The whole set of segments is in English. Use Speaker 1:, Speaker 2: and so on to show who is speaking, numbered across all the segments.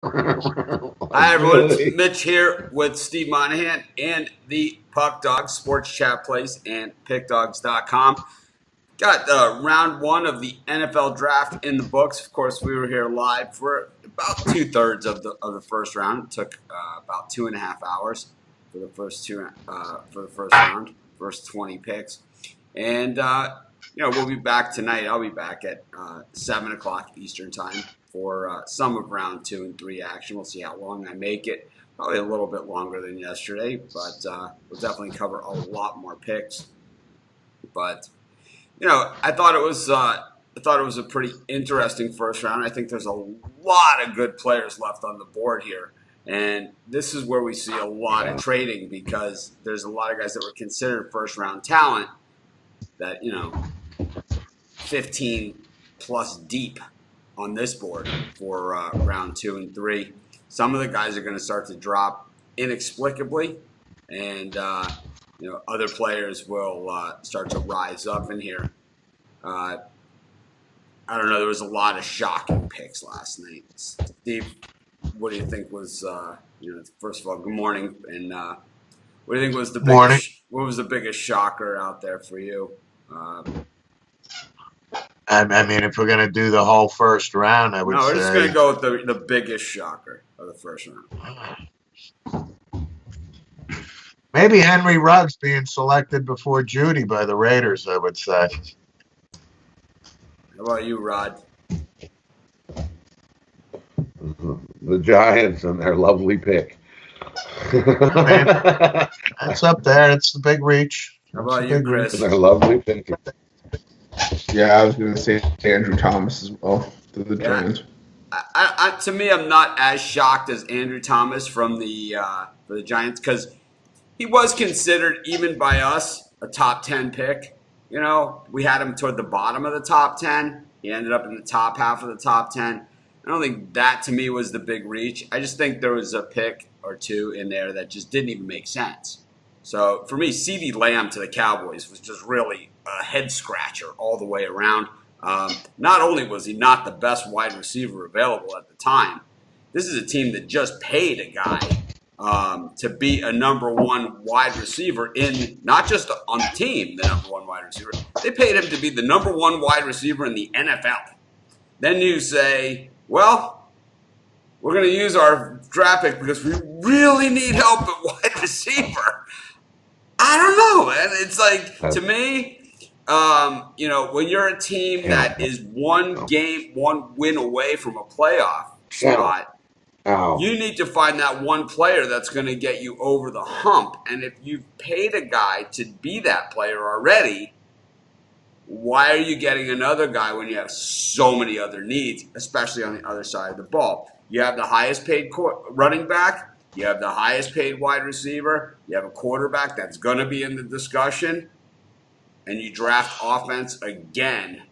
Speaker 1: Hi, everyone. It's
Speaker 2: Really?
Speaker 1: Mitch here with Steve Monahan and the Puck Dogs Sports Chat Place and PickDogs.com. Got round one of the NFL draft in the books. Of course, we were here live for about 2/3 of the first round. It took about 2.5 hours for the first round, first 20 picks, and we'll be back tonight. I'll be back at 7 o'clock Eastern time for some of round two and three action. We'll see how long I make it. Probably a little bit longer than yesterday, but we'll definitely cover a lot more picks. But I thought it was a pretty interesting first round. I think there's a lot of good players left on the board here, and this is where we see a lot of
Speaker 2: Yeah.
Speaker 1: trading because there's a lot of guys that were considered first round talent that 15 plus deep on this board for round two and three. Some of the guys are going to start to drop inexplicably, and other players will start to rise up in here. Uh, I don't know. There was a lot of shocking picks last night. Steve, what do you think was? First of all, good morning, and what do you think was the
Speaker 3: Morning.
Speaker 1: biggest? What was the biggest shocker out there for you?
Speaker 3: I mean, if we're going to do the whole first round, I would
Speaker 1: No, we're just going
Speaker 3: say
Speaker 1: to go with the biggest shocker of the first round.
Speaker 3: maybe Henry Ruggs being selected before Judy by the Raiders, I would say.
Speaker 1: How about you, Rod?
Speaker 2: The Giants and their lovely pick.
Speaker 3: I mean, that's up there. It's the big reach.
Speaker 1: How
Speaker 3: It's a
Speaker 1: about you,
Speaker 3: big reach.
Speaker 1: Chris?
Speaker 2: Their lovely pick.
Speaker 4: Yeah, I was going to say Andrew Thomas as well to the
Speaker 1: Yeah,
Speaker 4: Giants.
Speaker 1: to me, I'm not as shocked as Andrew Thomas from the for the Giants because he was considered even by us a top 10 pick. We had him toward the bottom of the top 10. He ended up in the top half of the top 10. I don't think that to me was the big reach. I just think there was a pick or two in there that just didn't even make sense. So for me, CeeDee Lamb to the Cowboys was just really a head scratcher all the way around. Not only was he not the best wide receiver available at the time, this is a team that just paid a guy to be a number one wide receiver in not just on the team, the number one wide receiver. They paid him to be the number one wide receiver in the NFL. Then you say, well, we're going to use our draft pick because we really need help at wide receiver. I don't know, man. It's like, to me, when you're a team that is one win away from a playoff spot, you need to find that one player that's going to get you over the hump. And if you've paid a guy to be that player already, why are you getting another guy when you have so many other needs, especially on the other side of the ball? You have the highest paid running back. You have the highest paid wide receiver. You have a quarterback that's going to be in the discussion. And you draft offense again.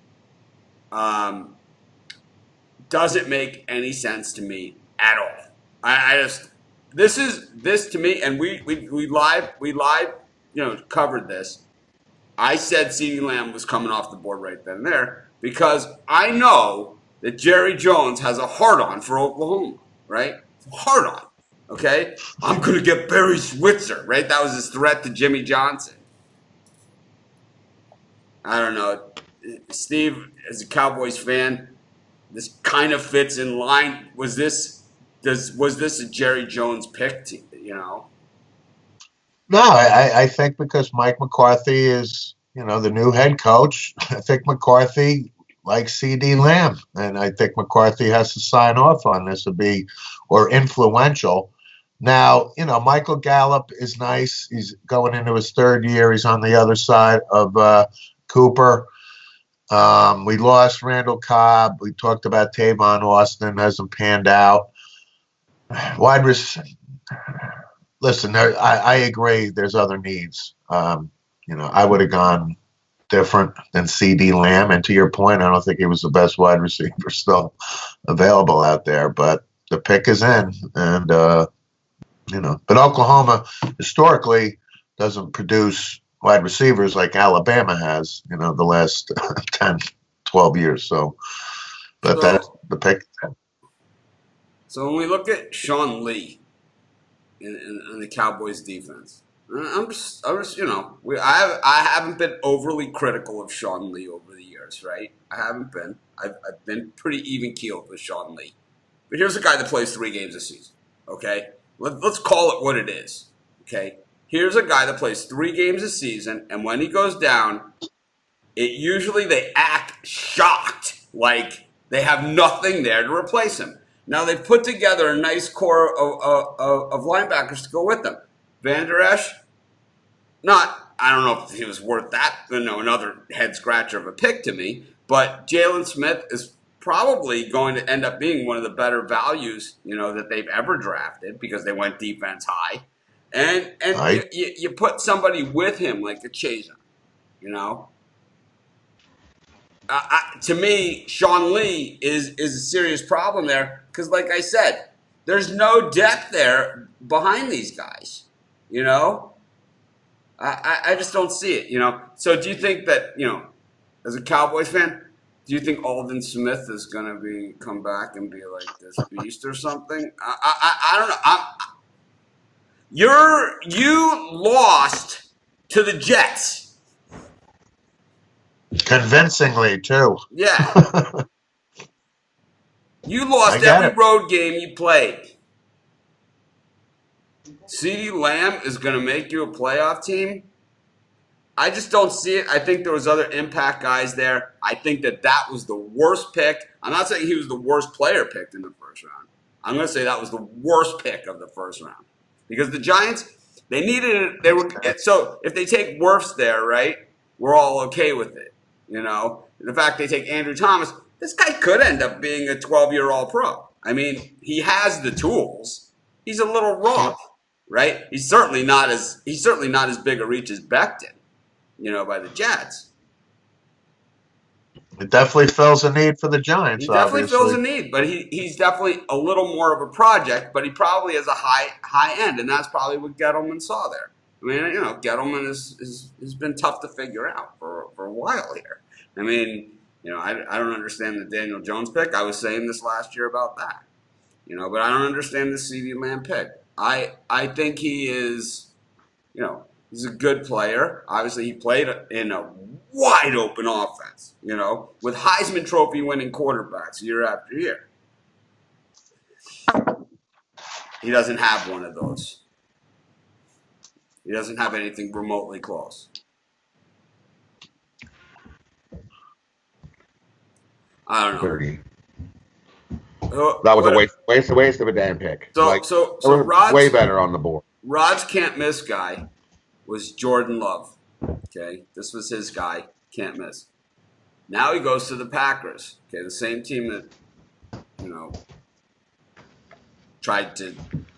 Speaker 1: Doesn't make any sense to me at all. I just this to me, and we live covered this. I said CeeDee Lamb was coming off the board right then and there because I know that Jerry Jones has a hard on for Oklahoma, right? Hard on. Okay? I'm gonna get Barry Switzer, right? That was his threat to Jimmy Johnson. I don't know. Steve, as a Cowboys fan, this kind of fits in line. Was this a Jerry Jones pick?
Speaker 3: No, I think because Mike McCarthy is, the new head coach, I think McCarthy likes CD Lamb. And I think McCarthy has to sign off on this or influential. Now, Michael Gallup is nice. He's going into his third year. He's on the other side of Cooper. We lost Randall Cobb. We talked about Tavon Austin. Hasn't panned out. Wide receiver. Listen, I agree. There's other needs. I would have gone different than CD Lamb. And to your point, I don't think he was the best wide receiver still available out there. But the pick is in, and But Oklahoma historically doesn't produce wide receivers like Alabama has. The last 10, 12 years. So, but that's
Speaker 1: So
Speaker 3: the pick.
Speaker 1: So when we look at Sean Lee in the Cowboys defense, I'm just I haven't been overly critical of Sean Lee over the years, right? I haven't been. I've been pretty even keeled with Sean Lee. But here's a guy that plays 3 games a season. Okay, let's call it what it is. Okay, here's a guy that plays 3 games a season, and when he goes down, usually they act shocked, like they have nothing there to replace him. Now they've put together a nice core of linebackers to go with them. Van Der Esch, I don't know if he was worth that, another head scratcher of a pick to me, but Jalen Smith is probably going to end up being one of the better values, that they've ever drafted because they went defense high. And you put somebody with him like a Chaser, to me, Sean Lee is a serious problem there because, like I said, there's no depth there behind these guys. I just don't see it. So do you think that as a Cowboys fan, do you think Aldon Smith is gonna come back and be like this beast or something? I don't know. You lost to the Jets.
Speaker 3: Convincingly, too.
Speaker 1: Yeah. You lost every road game you played. CeeDee Lamb is going to make you a playoff team? I just don't see it. I think there was other impact guys there. I think that was the worst pick. I'm not saying he was the worst player picked in the first round. I'm going to say that was the worst pick of the first round. Because the Giants, they needed it. So if they take Wirfs there, right, we're all okay with it. The fact they take Andrew Thomas, this guy could end up being a 12-year All-Pro. I mean, he has the tools. He's a little raw, right? He's certainly not as big a reach as Becton, by the Jets.
Speaker 3: It definitely fills a need for the Giants.
Speaker 1: He definitely fills a need, but he's definitely a little more of a project. But he probably has a high end, and that's probably what Gettleman saw there. I mean, Gettleman has been tough to figure out for a while here. I mean, I don't understand the Daniel Jones pick. I was saying this last year about that. But I don't understand the CeeDee Lamb pick. I think he is, he's a good player. Obviously, he played in a wide open offense, with Heisman Trophy winning quarterbacks year after year. He doesn't have one of those. He doesn't have anything remotely close. I don't know.
Speaker 2: 30. That was a waste of a damn pick.
Speaker 1: So Rod's
Speaker 2: way better on the board.
Speaker 1: Rod's can't miss guy was Jordan Love. Okay, this was his guy. Can't miss. Now he goes to the Packers. Okay, the same team that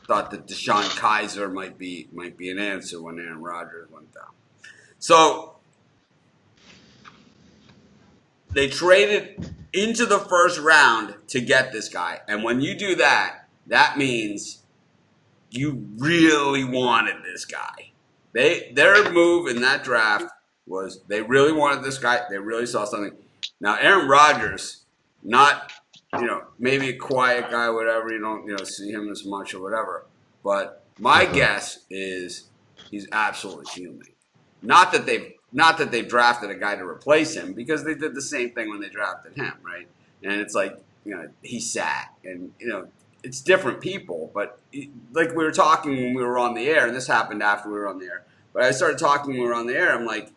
Speaker 1: thought that Deshaun Kaiser might be an answer when Aaron Rodgers went down. So they traded into the first round to get this guy. And when you do that, that means you really wanted this guy. Their move in that draft was they really wanted this guy. They really saw something. Now, Aaron Rodgers, not, maybe a quiet guy, whatever. You don't, see him as much or whatever. But my guess is he's absolutely fuming. Not that they've drafted a guy to replace him, because they did the same thing when they drafted him, right? And it's like, he's sad. And, it's different people. But like we were talking when we were on the air, and this happened after we were on the air. But I started talking when we were on the air. I'm like,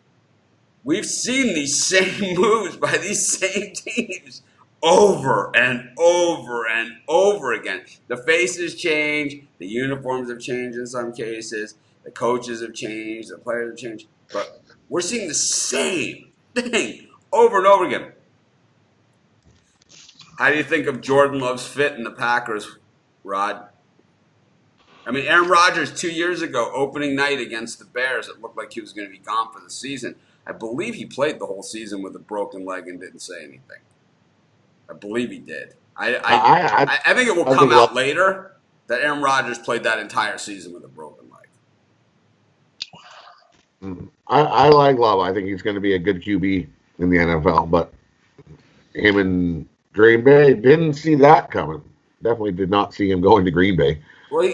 Speaker 1: we've seen these same moves by these same teams over and over and over again. The faces change. The uniforms have changed in some cases. The coaches have changed. The players have changed. But we're seeing the same thing over and over again. How do you think of Jordan Love's fit in the Packers, Rod? I mean, Aaron Rodgers 2 years ago, opening night against the Bears, it looked like he was going to be gone for the season. I believe he played the whole season with a broken leg and didn't say anything. I believe he did. I think it will come out later that Aaron Rodgers played that entire season with a broken leg.
Speaker 2: I like Love. I think he's going to be a good QB in the NFL, but him and Green Bay didn't see that coming. definitely did not see him going to Green Bay.
Speaker 1: Well,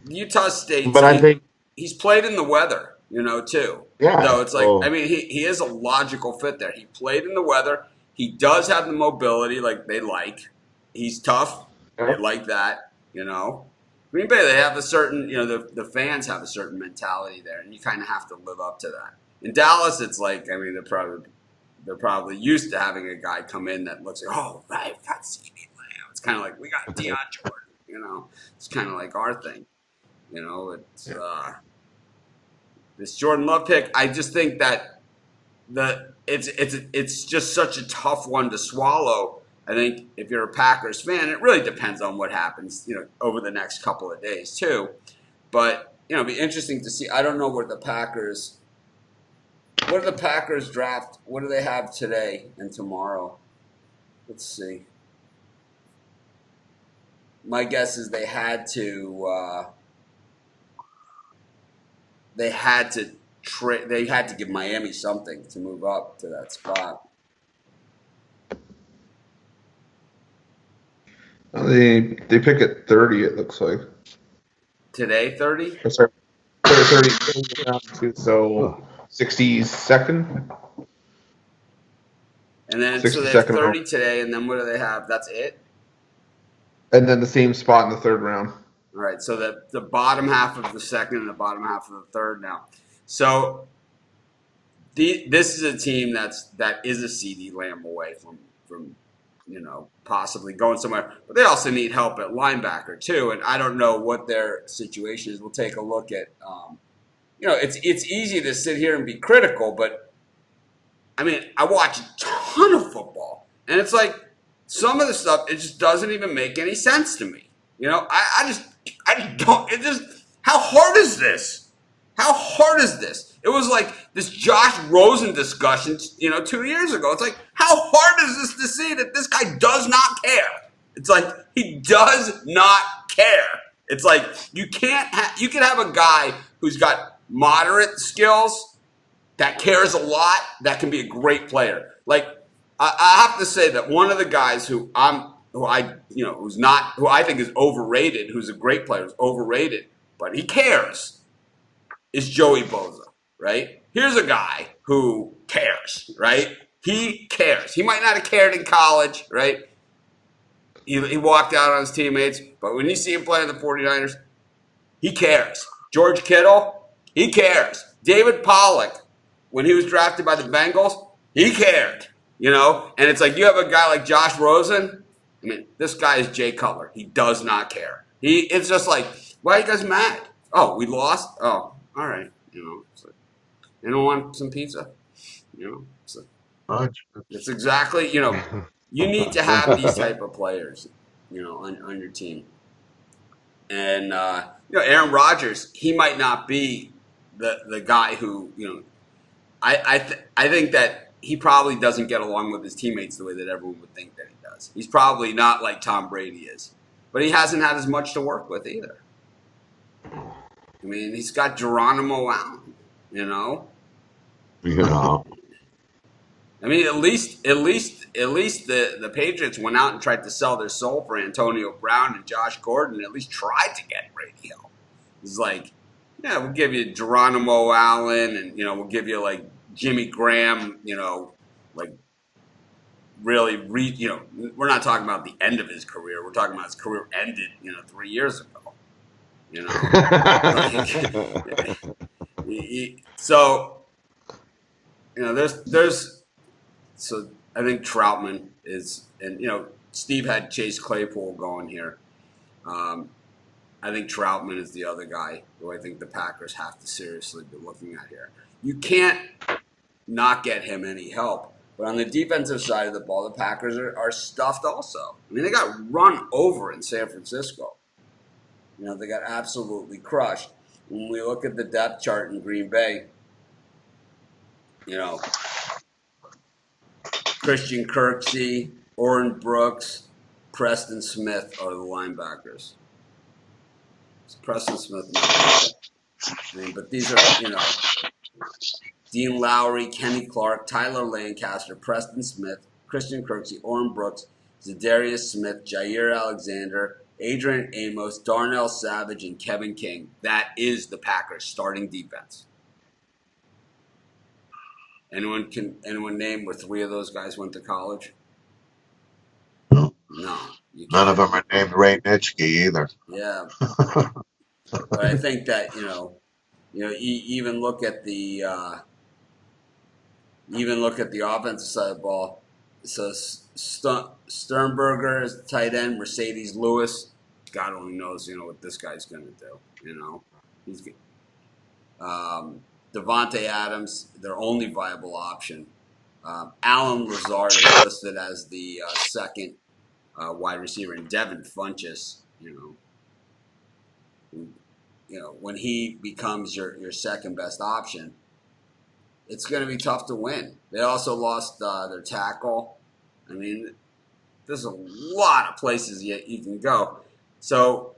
Speaker 1: Utah State.
Speaker 2: But I think,
Speaker 1: he's played in the weather, too.
Speaker 2: yeah.
Speaker 1: So it's like, I mean, he is a logical fit there. He played in the weather. He does have the mobility, like they like. He's tough. They like that. Green Bay, they have a certain, the fans have a certain mentality there, and you kind of have to live up to that. In Dallas, it's like, I mean, they're probably used to having a guy come in that looks like, oh, right, we got CD Lamb. It's kind of like, we got Deion Jordan, It's kind of like our thing. It's this Jordan Love pick. I just think that it's just such a tough one to swallow. I think if you're a Packers fan, it really depends on what happens, over the next couple of days too. But it'd be interesting to see. I don't know what the Packers draft? What do they have today and tomorrow? Let's see. My guess is they had to give Miami something to move up to that spot.
Speaker 4: They pick at 30. It looks like
Speaker 1: Today 30.
Speaker 4: Sorry, 30. So 62nd.
Speaker 1: And then so they have 30 today, and then what do they have? That's it.
Speaker 4: And then the same spot in the third round.
Speaker 1: All right, so the bottom half of the second and the bottom half of the third now. So this is a team that is a CD Lamb away from possibly going somewhere. But they also need help at linebacker too, and I don't know what their situation is. We'll take a look at it's easy to sit here and be critical, but I mean, I watch a ton of football, and it's like some of the stuff, it just doesn't even make any sense to me. I just don't. It just, how hard is this? How hard is this? It was like this Josh Rosen discussion, 2 years ago. It's like, how hard is this to see that this guy does not care? It's like, he does not care. It's like, you can have a guy who's got moderate skills that cares a lot, that can be a great player. Like, I have to say that one of the guys who I think is overrated, who's a great player, who's overrated, but he cares, is Joey Bosa, right? Here's a guy who cares, right? He cares. He might not have cared in college, right? He walked out on his teammates, but when you see him play in the 49ers, he cares. George Kittle, he cares. David Pollock, when he was drafted by the Bengals, he cared, And it's like, you have a guy like Josh Rosen. I mean, this guy is Jay Cutler. He does not care. It's just like, why are you guys mad? Oh, we lost? Oh, all right. It's like, you don't want some pizza? It's exactly, you need to have these type of players, on your team. And, Aaron Rodgers, he might not be the guy who, I think that he probably doesn't get along with his teammates the way that everyone would think that he does. He's probably not like Tom Brady is. But he hasn't had as much to work with either. I mean, he's got Geronimo Allen,
Speaker 2: Yeah.
Speaker 1: I mean, at least the Patriots went out and tried to sell their soul for Antonio Brown and Josh Gordon. At least tried to get radio. It's like, yeah, we'll give you Geronimo Allen, and we'll give you like Jimmy Graham. Like really, we're not talking about the end of his career. We're talking about his career ended, 3 years ago. So, there's. So I think Troutman is, and Steve had Chase Claypool going here. I think Troutman is the other guy who I think the Packers have to seriously be looking at here. You can't not get him any help. But on the defensive side of the ball, the Packers are stuffed also. I mean, they got run over in San Francisco. They got absolutely crushed. When we look at the depth chart in Green Bay, Christian Kirksey, Oren Brooks, Preston Smith are the linebackers. It's Preston Smith. But these are, Dean Lowry, Kenny Clark, Tyler Lancaster, Preston Smith, Christian Kirksey, Oren Brooks, Zadarius Smith, Jair Alexander, Adrian Amos, Darnell Savage, and Kevin King. That is the Packers' starting defense. Anyone name where 3 of those guys went to college?
Speaker 3: No.
Speaker 1: No, you can't.
Speaker 3: None of them are named Ray Nitschke either.
Speaker 1: Yeah, but I think that even look at the offensive side of the ball. So Sternberger is tight end, Mercedes Lewis. God only knows what this guy's going to do. He's Devontae Adams, their only viable option. Alan Lazard is listed as the second wide receiver, and Devin Funchess. When he becomes your second best option, it's going to be tough to win. They also lost their tackle. I mean, there's a lot of places you can go. So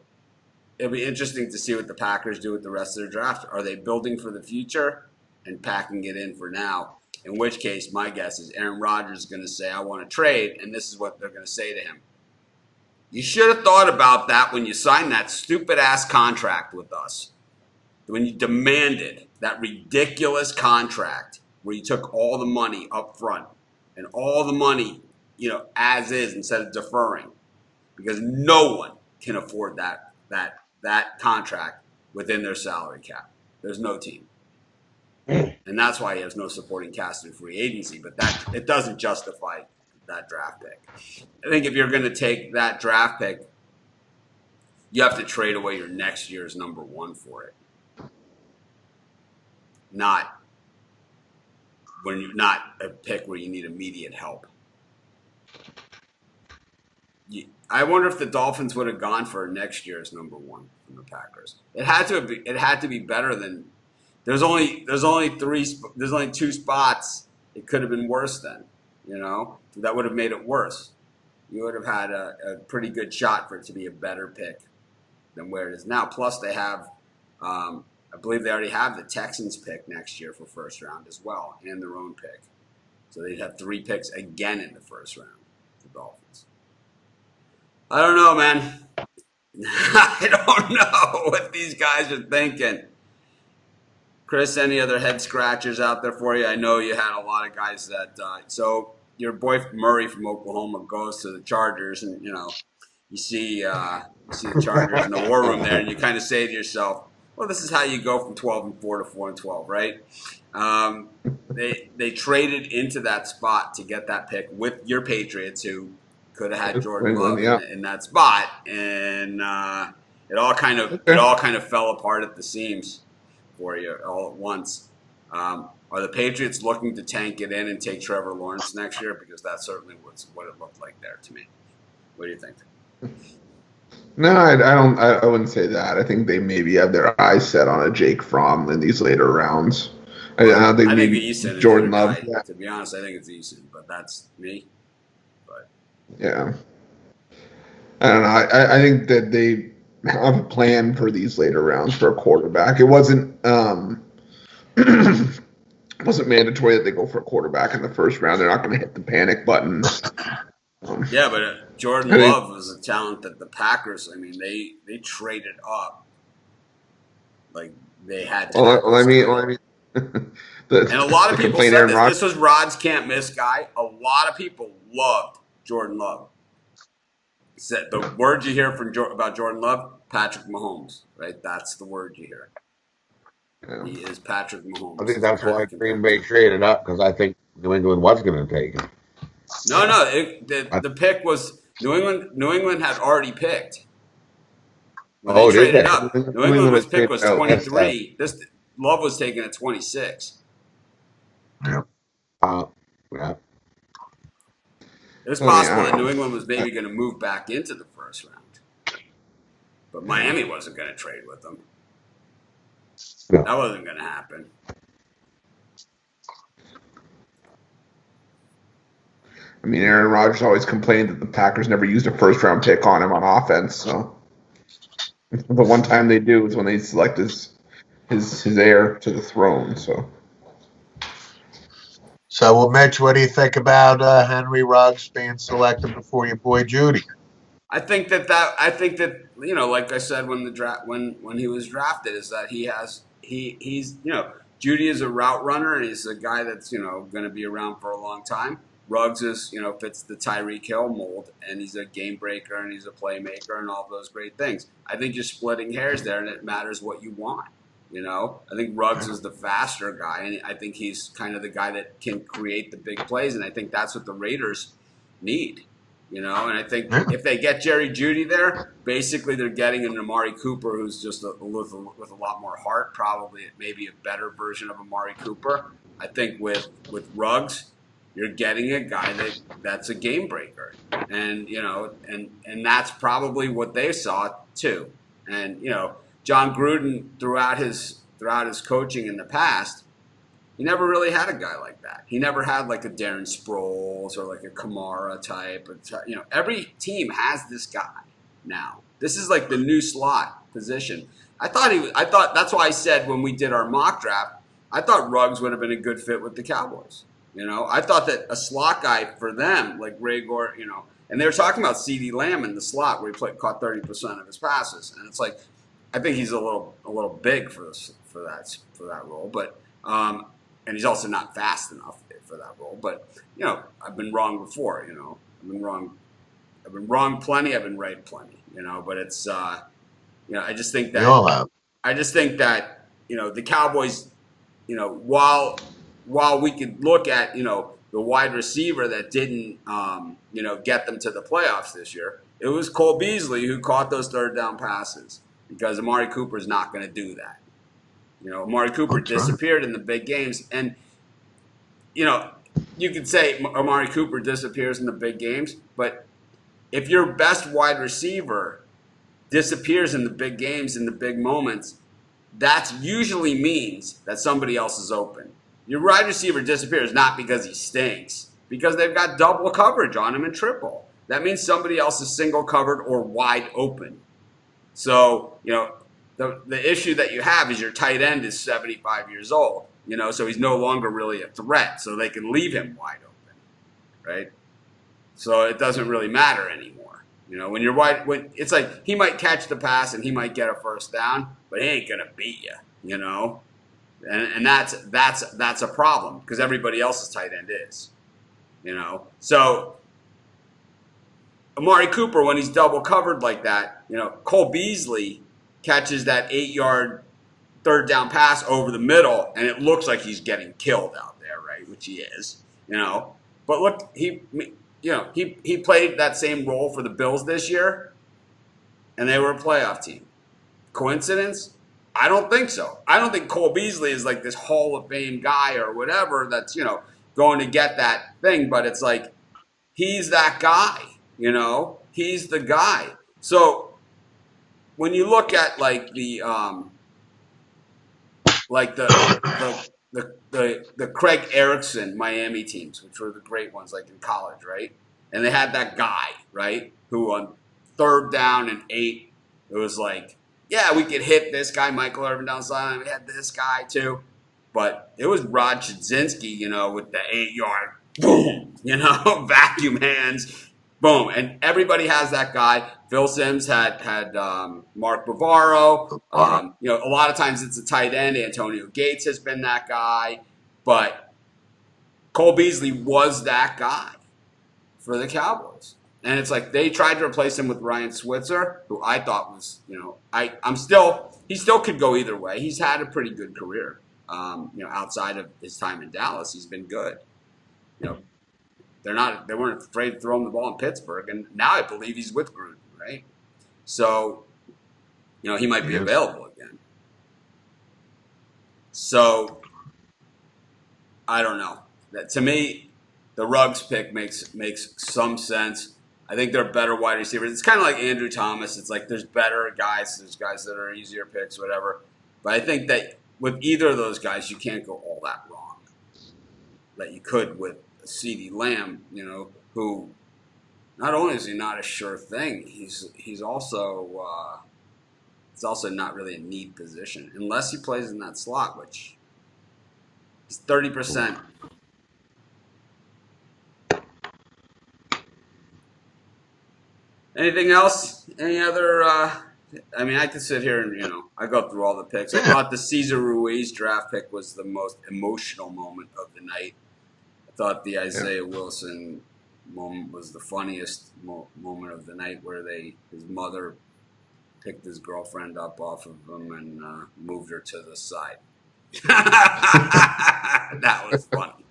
Speaker 1: it'll be interesting to see what the Packers do with the rest of their draft. Are they building for the future and packing it in for now? In which case, my guess is Aaron Rodgers is going to say, I want to trade, and this is what they're going to say to him. You should have thought about that when you signed that stupid-ass contract with us. When you demanded that ridiculous contract where you took all the money up front and all the money, as is instead of deferring. Because no one can afford that contract within their salary cap. There's no team. And that's why he has no supporting cast in free agency. But it doesn't justify that draft pick. I think if you're going to take that draft pick, you have to trade away your next year's number 1 for it. Not a pick where you need immediate help. I wonder if the Dolphins would have gone for next year's number 1 from the Packers. It had to be better than. There's only 2 spots. It could have been worse then. That would have made it worse. You would have had a pretty good shot for it to be a better pick than where it is now. Plus, they have, I believe they already have the Texans pick next year for first round as well, and their own pick. So they'd have 3 picks again in the first round, the Dolphins. I don't know, man. I don't know what these guys are thinking. Chris, any other head scratchers out there for you? I know you had a lot of guys that. So your boy Murray from Oklahoma goes to the Chargers, and you see the Chargers in the war room there, and you kind of say to yourself, "Well, this is how you go from 12-4 to 4-12, right?" They traded into that spot to get that pick with your Patriots, who could have had Jordan Love in that spot, and it all kind of fell apart at the seams for you all at once. Are the Patriots looking to tank it in and take Trevor Lawrence next year? Because that certainly was what it looked like there to me. What do you think?
Speaker 4: No, I don't. I wouldn't say that. I think they maybe have their eyes set on a Jake Fromm in these later rounds. I don't think maybe
Speaker 1: Eason
Speaker 4: Jordan
Speaker 1: is
Speaker 4: Love.
Speaker 1: guy. Yeah. To be honest, I think it's Eason, but that's me. But
Speaker 4: yeah, I don't know. I think that they have a plan for these later rounds for a quarterback. It wasn't wasn't mandatory that they go for a quarterback in the first round. They're not going to hit the panic button.
Speaker 1: Yeah, but Jordan Love was a talent that the Packers. I mean, they traded up, like they had to.
Speaker 4: I mean,
Speaker 1: and a lot of people said this was Rod's can't miss guy. A lot of people loved Jordan Love. Said the word you hear about Jordan Love, Patrick Mahomes, right? That's the word you hear. Yeah. He is Patrick Mahomes.
Speaker 2: I think that's why Green Bay traded up, because I think New England was going to take him.
Speaker 1: No, the pick was New England. New England had already picked. When they traded up, New England's pick was 23. This Love was taken at 26.
Speaker 3: Yeah.
Speaker 2: Yeah.
Speaker 1: It was possible that New England was maybe going to move back into the first round, but Miami wasn't going to trade with them. No. That wasn't going to happen.
Speaker 4: I mean, Aaron Rodgers always complained that the Packers never used a first-round pick on him on offense. So the one time they do is when they select his heir to the throne. So
Speaker 3: So, well, Mitch, what do you think about Henry Ruggs being selected before your boy Judy?
Speaker 1: I think that like I said when the draft when he was drafted is that he's Judy is a route runner and he's a guy that's going to be around for a long time. Ruggs is fits the Tyreek Hill mold and he's a game breaker and he's a playmaker and all those great things. I think you're splitting hairs there and it matters what you want. I think Ruggs is the faster guy and I think he's kind of the guy that can create the big plays and I think that's what the Raiders need. And I think if they get Jerry Jeudy there, basically they're getting an Amari Cooper who's just with a lot more heart, probably maybe a better version of Amari Cooper. I think with Ruggs, you're getting a guy that's a game breaker, and and that's probably what they saw too. And John Gruden throughout his coaching in the past. He never really had a guy like that. He never had like a Darren Sproles or like a Kamara type. Every team has this guy now. This is like the new slot position. I thought that's why I said when we did our mock draft, I thought Ruggs would have been a good fit with the Cowboys. I thought that a slot guy for them, like Ray Gore, and they were talking about CeeDee Lamb in the slot where he caught 30% of his passes, and it's like I think he's a little big for that role, but. And he's also not fast enough for that role. But I've been wrong before. I've been wrong plenty. I've been right plenty. But it's I just think that the Cowboys, while we could look at the wide receiver that didn't get them to the playoffs this year, it was Cole Beasley who caught those third down passes because Amari Cooper is not going to do that. Amari Cooper disappeared in the big games. And, you could say Amari Cooper disappears in the big games, but if your best wide receiver disappears in the big games, in the big moments, that usually means that somebody else is open. Your wide receiver disappears not because he stinks, because they've got double coverage on him and triple. That means somebody else is single covered or wide open. So, the issue that you have is your tight end is 75 years old, so he's no longer really a threat, so they can leave him wide open, right? So it doesn't really matter anymore. When you're when it's like he might catch the pass and he might get a first down, but he ain't gonna beat you, and that's a problem because everybody else's tight end is, So Amari Cooper, when he's double covered like that, Cole Beasley catches that 8-yard third down pass over the middle, and it looks like he's getting killed out there, right? Which he is, But look, he played that same role for the Bills this year, and they were a playoff team. Coincidence? I don't think so. I don't think Cole Beasley is like this Hall of Fame guy or whatever that's going to get that thing, but it's like he's that guy, He's the guy. So when you look at like the Craig Erickson Miami teams, which were the great ones, like in college, right? And they had that guy, right, who on third down and 8, it was like, yeah, we could hit this guy, Michael Irvin down the sideline. We had this guy too, but it was Rod Chudzinski, with the 8-yard boom, vacuum hands. Boom, and everybody has that guy. Phil Simms had Mark Bavaro. A lot of times it's a tight end. Antonio Gates has been that guy, but Cole Beasley was that guy for the Cowboys. And it's like they tried to replace him with Ryan Switzer, who I thought was, he still could go either way. He's had a pretty good career. Outside of his time in Dallas, he's been good. They weren't afraid to throw him the ball in Pittsburgh, and now I believe he's with Gruden, right? So, he might be available again. So, I don't know. To me, the Ruggs pick makes some sense. I think they're better wide receivers. It's kind of like Andrew Thomas. It's like there's better guys. There's guys that are easier picks, whatever. But I think that with either of those guys, you can't go all that wrong that you could with CeeDee Lamb, who not only is he not a sure thing, he's also not really a need position unless he plays in that slot, which is 30%. Anything else? Any other? I mean, I could sit here and I go through all the picks. I thought the Cesar Ruiz draft pick was the most emotional moment of the night. I thought the Isaiah Wilson moment was the funniest moment of the night, where his mother picked his girlfriend up off of him and moved her to the side. That was funny.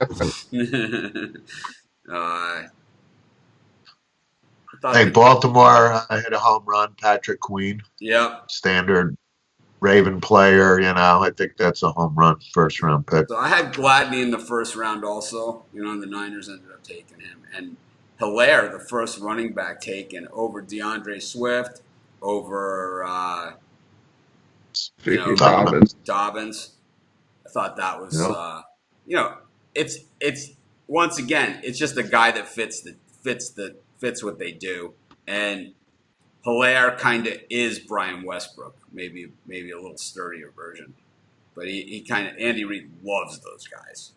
Speaker 3: Hey, Baltimore hit a home run. Patrick Queen.
Speaker 1: Yep.
Speaker 3: Standard Raven player. I think that's a home run first round pick.
Speaker 1: So I had Gladney in the first round also. And the Niners ended up taking him. And Hilaire, the first running back taken over DeAndre Swift, over Dobbins. I thought that was it's once again, it's just a guy that fits what they do. And Hilaire kind of is Brian Westbrook, maybe a little sturdier version. But he kind of, Andy Reid loves those guys.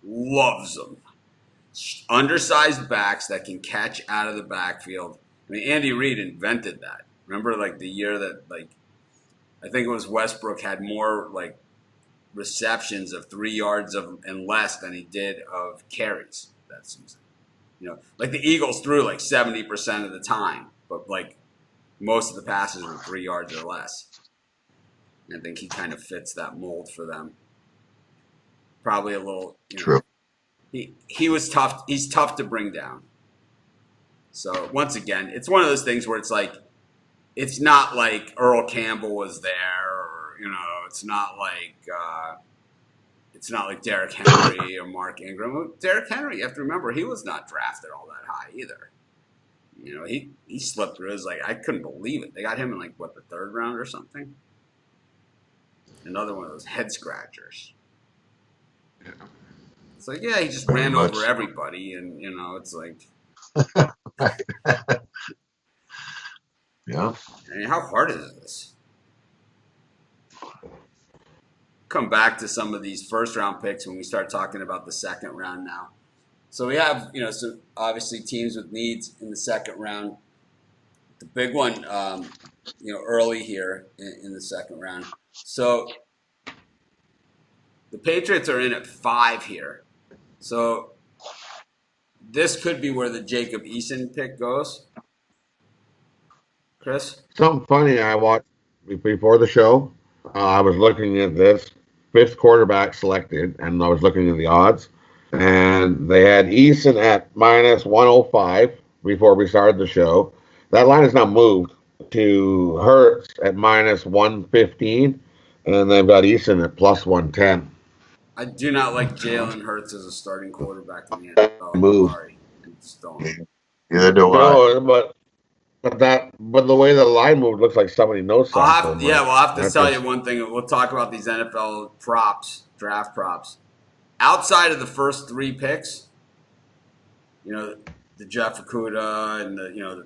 Speaker 1: Loves them. Undersized backs that can catch out of the backfield. I mean, Andy Reid invented that. Remember, the year that, I think it was Westbrook had more, receptions of 3 yards and less than he did of carries that season. The Eagles threw 70% of the time, but most of the passes were 3 yards or less. I think he kind of fits that mold for them. Probably a little
Speaker 3: true.
Speaker 1: He was tough. He's tough to bring down. So once again, it's one of those things where it's not like Earl Campbell was there, or it's not like Derrick Henry or Mark Ingram. Derrick Henry, you have to remember, he was not drafted all that high either. He slipped through. It was I couldn't believe it. They got him in the third round or something. Another one of those head scratchers. Yeah. It's he just ran over everybody, and it's
Speaker 3: yeah.
Speaker 1: I mean, how hard is this? Come back to some of these first round picks when we start talking about the second round now. So we have, so obviously teams with needs in the second round. The big one, early here in the second round. So the Patriots are in at 5 here. So this could be where the Jacob Eason pick goes. Chris?
Speaker 2: Something funny I watched before the show. I was looking at this 5th quarterback selected, and I was looking at the odds. And they had Eason at minus 105 before we started the show. That line has now moved to Hurts at minus 115, and they've got Eason at plus 110.
Speaker 1: I do not like Jalen Hurts as a starting quarterback in the NFL.
Speaker 3: Move.
Speaker 1: Sorry. I just don't.
Speaker 3: Neither do I.
Speaker 2: No, but the way the line moved looks like somebody knows something.
Speaker 1: We'll have to tell you one thing. We'll talk about these NFL props, draft props. Outside of the first 3 picks, the Jeff Okudah and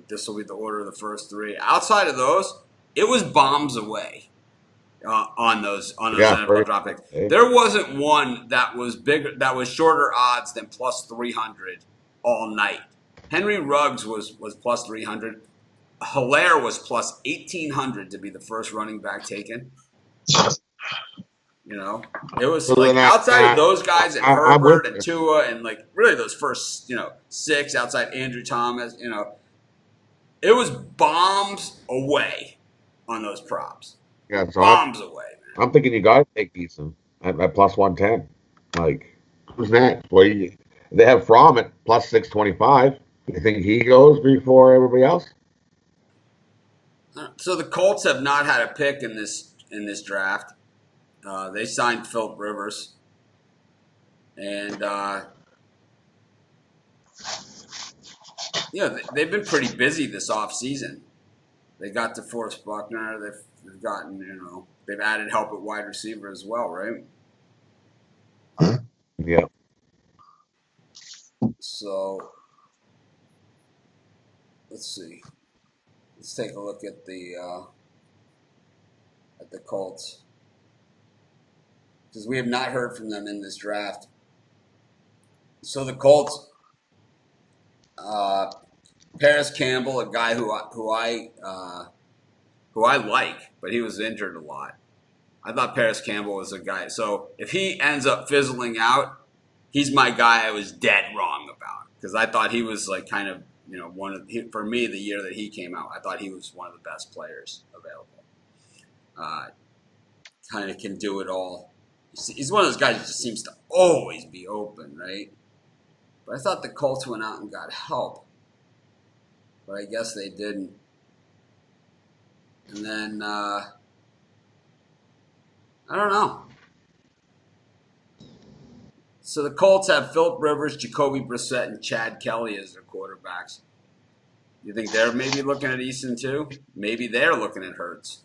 Speaker 1: this will be the order of the first 3. Outside of those, it was bombs away on those NFL draft picks. There wasn't one that was bigger, that was shorter odds than plus 300 all night. Henry Ruggs was plus 300. Hilaire was plus 1,800 to be the first running back taken. It was outside of those guys and Herbert and Tua and really those first 6 outside Andrew Thomas. It was bombs away on those props.
Speaker 2: Yeah, so
Speaker 1: bombs away. Man.
Speaker 2: I'm thinking you got to take Eason at plus 110. Who's next? Well, they have Fromm at plus 625. You think he goes before everybody else?
Speaker 1: So the Colts have not had a pick in this draft. They signed Philip Rivers, and they've been pretty busy this offseason. They got DeForest Buckner. They've gotten they've added help at wide receiver as well, right?
Speaker 2: Yeah.
Speaker 1: So let's see. Let's take a look at the Colts, because we have not heard from them in this draft. So the Colts, Paris Campbell, a guy who I like, but he was injured a lot. I thought Paris Campbell was a guy. So if he ends up fizzling out, he's my guy I was dead wrong about, because I thought he was like kind of, for me, the year that he came out, I thought he was one of the best players available. Kind of can do it all. He's one of those guys who just seems to always be open, right? But I thought the Colts went out and got help, but I guess they didn't. And then I don't know. So the Colts have Phillip Rivers, Jacoby Brissett, and Chad Kelly as their quarterbacks. You think they're maybe looking at Eason too? Maybe they're looking at Hurts.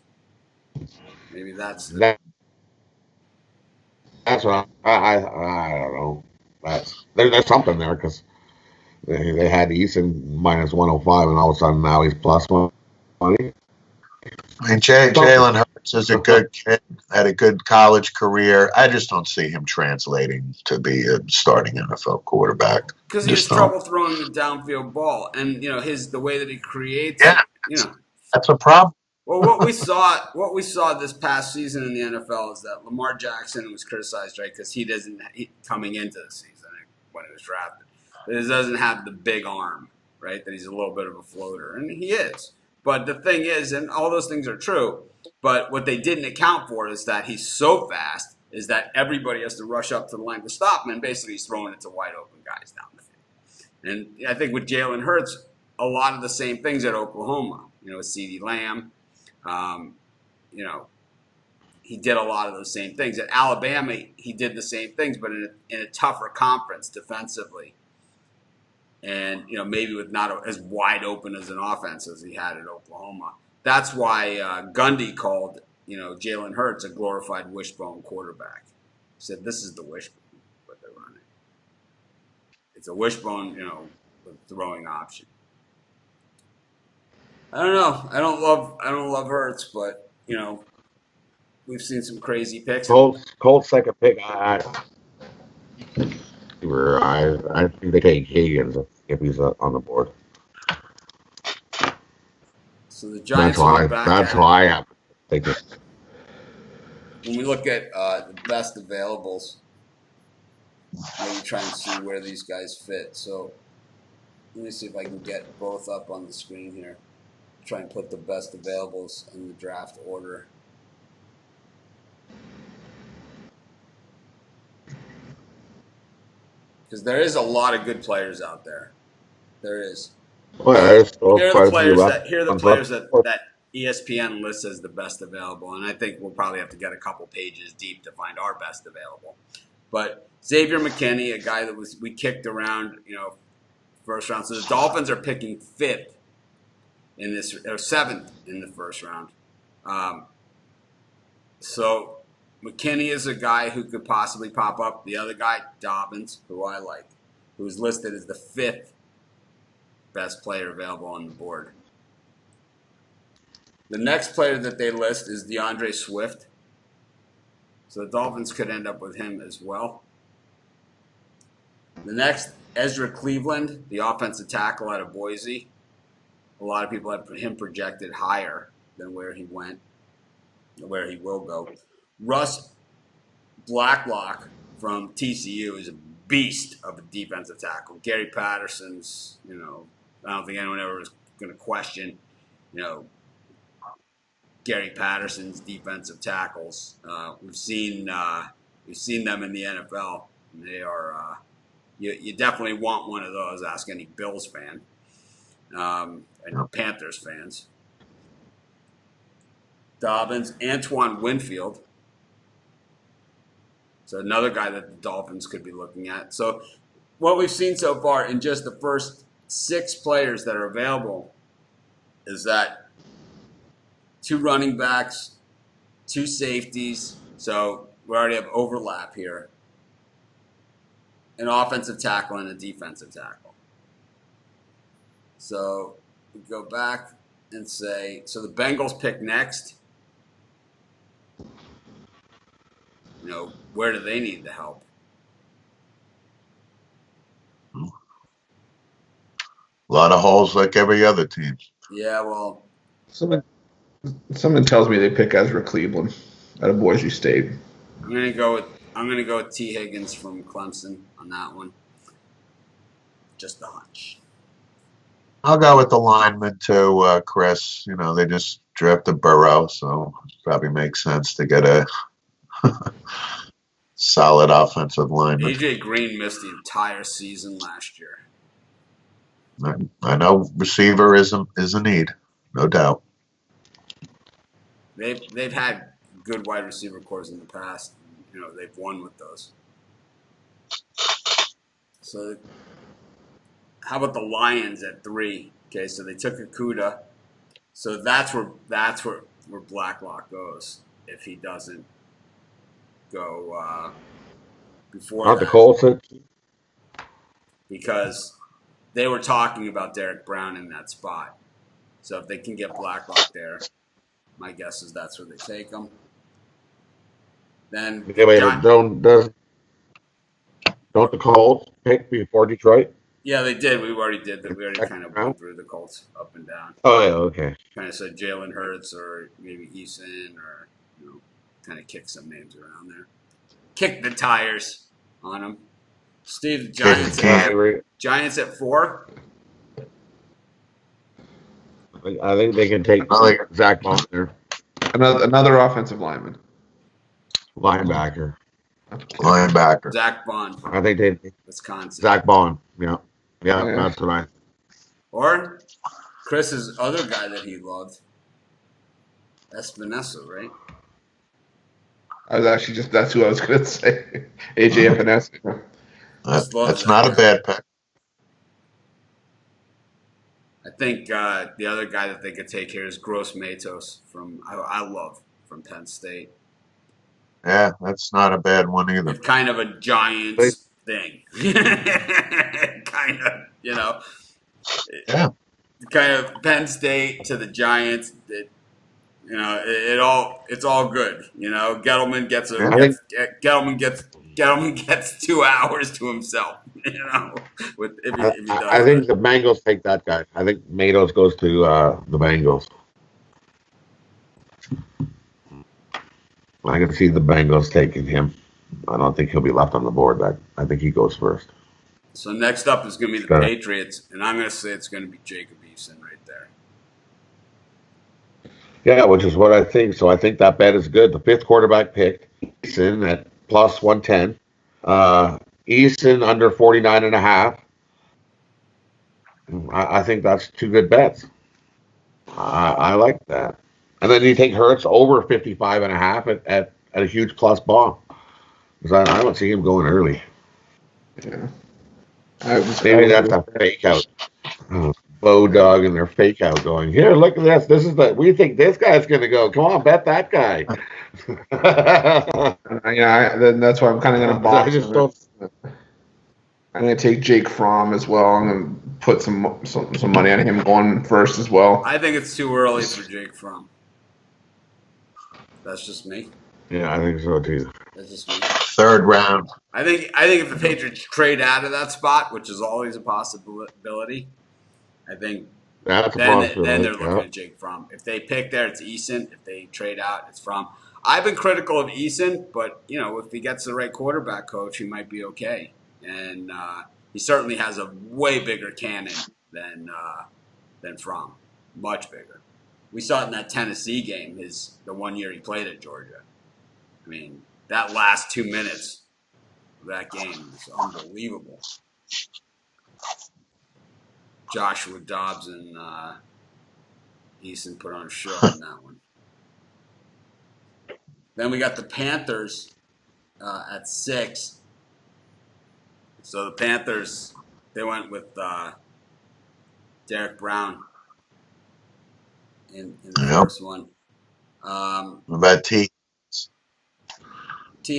Speaker 1: Maybe that's
Speaker 2: That's what I don't know. There's something there because they had Eason minus 105, and all of a sudden now he's plus 120.
Speaker 3: I mean, Jalen Hurts is a good kid, had a good college career. I just don't see him translating to be a starting NFL quarterback.
Speaker 1: because he has trouble throwing the downfield ball, and the way that he creates.
Speaker 3: Yeah, that's a problem.
Speaker 1: Well, what we saw this past season in the NFL is that Lamar Jackson was criticized, right, because coming into the season when he was drafted, that he doesn't have the big arm, right, that he's a little bit of a floater, and he is. But the thing is, and all those things are true, but what they didn't account for is that he's so fast is that everybody has to rush up to the line to stop him, and basically he's throwing it to wide open guys down the field. And I think with Jalen Hurts, a lot of the same things at Oklahoma, with CeeDee Lamb. He did a lot of those same things. At Alabama, he did the same things, but in a tougher conference defensively. And, maybe with not as wide open as an offense as he had at Oklahoma. That's why Gundy called, Jalen Hurts a glorified wishbone quarterback. He said, this is the wishbone, what they're running. It's a wishbone, throwing option. I don't know. I don't love Hurts, but we've seen some crazy picks.
Speaker 2: Colts second pick. I think they take Higgins if he's on the board.
Speaker 1: So the Giants look back.
Speaker 2: That's why I think it.
Speaker 1: When we look at the best availables, maybe try and see where these guys fit. So let me see if I can get both up on the screen here. Try and put the best availables in the draft order. Because there is a lot of good players out there. There is.
Speaker 2: Well,
Speaker 1: here are the players that ESPN lists as the best available, and I think we'll probably have to get a couple pages deep to find our best available. But Xavier McKinney, a guy that we kicked around, first round. So the Dolphins are picking fifth in this, or seventh in the first round. So McKinney is a guy who could possibly pop up. The other guy, Dobbins, who I like, who's listed as the fifth best player available on the board. The next player that they list is DeAndre Swift. So the Dolphins could end up with him as well. The next, Ezra Cleveland, the offensive tackle out of Boise. A lot of people have him projected higher than where he went, where he will go. Russ Blacklock from TCU is a beast of a defensive tackle. Gary Patterson's, I don't think anyone ever was going to question, Gary Patterson's defensive tackles. We've seen them in the NFL. They are you definitely want one of those. Ask any Bills fan and Panthers fans. Dobbins, Antoine Winfield. So another guy that the Dolphins could be looking at. So what we've seen so far in just the first 6 players that are available is that 2 running backs, 2 safeties. So we already have overlap here. An offensive tackle and a defensive tackle. So we go back and say, so the Bengals pick next. Where do they need the help?
Speaker 3: lot of holes like every other team.
Speaker 1: Yeah, well,
Speaker 4: Someone tells me they pick Ezra Cleveland out of Boise State.
Speaker 1: I'm gonna go with T. Higgins from Clemson on that one. Just a hunch.
Speaker 3: I'll go with the lineman too, Chris. You know, they just drafted Burrow, so it probably makes sense to get a solid offensive lineman.
Speaker 1: AJ Green missed the entire season last year.
Speaker 3: I know receiver is a need, no doubt.
Speaker 1: They've had good wide receiver cores in the past. You know, they've won with those. So, how about the Lions at 3? Okay, so they took Okuda. So that's where Blacklock goes if he doesn't go before
Speaker 2: Aren't the
Speaker 1: that,
Speaker 2: Colts?
Speaker 1: because they were talking about Derek Brown in that spot. So if they can get Blacklock there, my guess is that's where they take him. Then
Speaker 2: Don't the Colts pick before Detroit?
Speaker 1: yeah, they did. We already did that. We already
Speaker 2: Second
Speaker 1: kind of
Speaker 2: round?
Speaker 1: went through the Colts up and down.
Speaker 2: Oh yeah, okay.
Speaker 1: Kind of said Jalen Hurts or maybe Eason, or kind of kick some names around there. Kick the tires on them. Steve, the Giants at 4.
Speaker 2: I think they can take Zach Bond there.
Speaker 4: Another offensive lineman.
Speaker 2: Linebacker.
Speaker 1: Zach Bond.
Speaker 2: I think they
Speaker 1: Wisconsin.
Speaker 2: Zach Bond. Yeah, that's what I.
Speaker 1: Or Chris's other guy that he loved, Espinosa, right?
Speaker 4: That's who I was going to say. AJ Epinesa.
Speaker 3: That's not a bad pick.
Speaker 1: I think the other guy that they could take here is Gross Matos I love from Penn State.
Speaker 3: Yeah, that's not a bad one either.
Speaker 1: It's kind of a Giants thing. Kind of,
Speaker 3: Yeah.
Speaker 1: Kind of Penn State to the Giants. It's all good. Gettleman gets Gettleman gets 2 hours to himself. If he does
Speaker 2: I think the Bengals take that guy. I think Matos goes to the Bengals. I can see the Bengals taking him. I don't think he'll be left on the board. I think he goes first.
Speaker 1: So next up is going to be the Patriots, and I'm going to say it's going to be Jacob Eason right there.
Speaker 2: Yeah, which is what I think. So I think that bet is good. The 5th quarterback pick, Eason at plus 110. Eason under 49.5. I think that's 2 good bets. I like that. And then you take Hurts over 55.5 at a huge plus bomb. Because I don't see him going early.
Speaker 4: Yeah.
Speaker 2: Maybe that's a fake out. Bow dog and their fake out going, here, look at this. We think this guy's going to go. Come on, bet that guy.
Speaker 4: Then that's why I'm kind of going to box. I'm going to take Jake Fromm as well. I'm going to put some money on him going first as well.
Speaker 1: I think it's too early for Jake Fromm. That's just me.
Speaker 2: Yeah, I think so too.
Speaker 1: That's just me.
Speaker 3: 3rd round.
Speaker 1: I think if the Patriots trade out of that spot, which is always a possibility, I think then they're looking at Jake Fromm. If they pick there, it's Eason. If they trade out, it's Fromm. I've been critical of Eason, but if he gets the right quarterback coach, he might be okay. And he certainly has a way bigger cannon than Fromm, much bigger. We saw it in that Tennessee game, the one year he played at Georgia. I mean, that last 2 minutes of that game was unbelievable. Joshua Dobbs and Eason put on a show on that one. Then we got the Panthers at 6. So the Panthers, they went with Derek Brown in the first one.
Speaker 3: What about T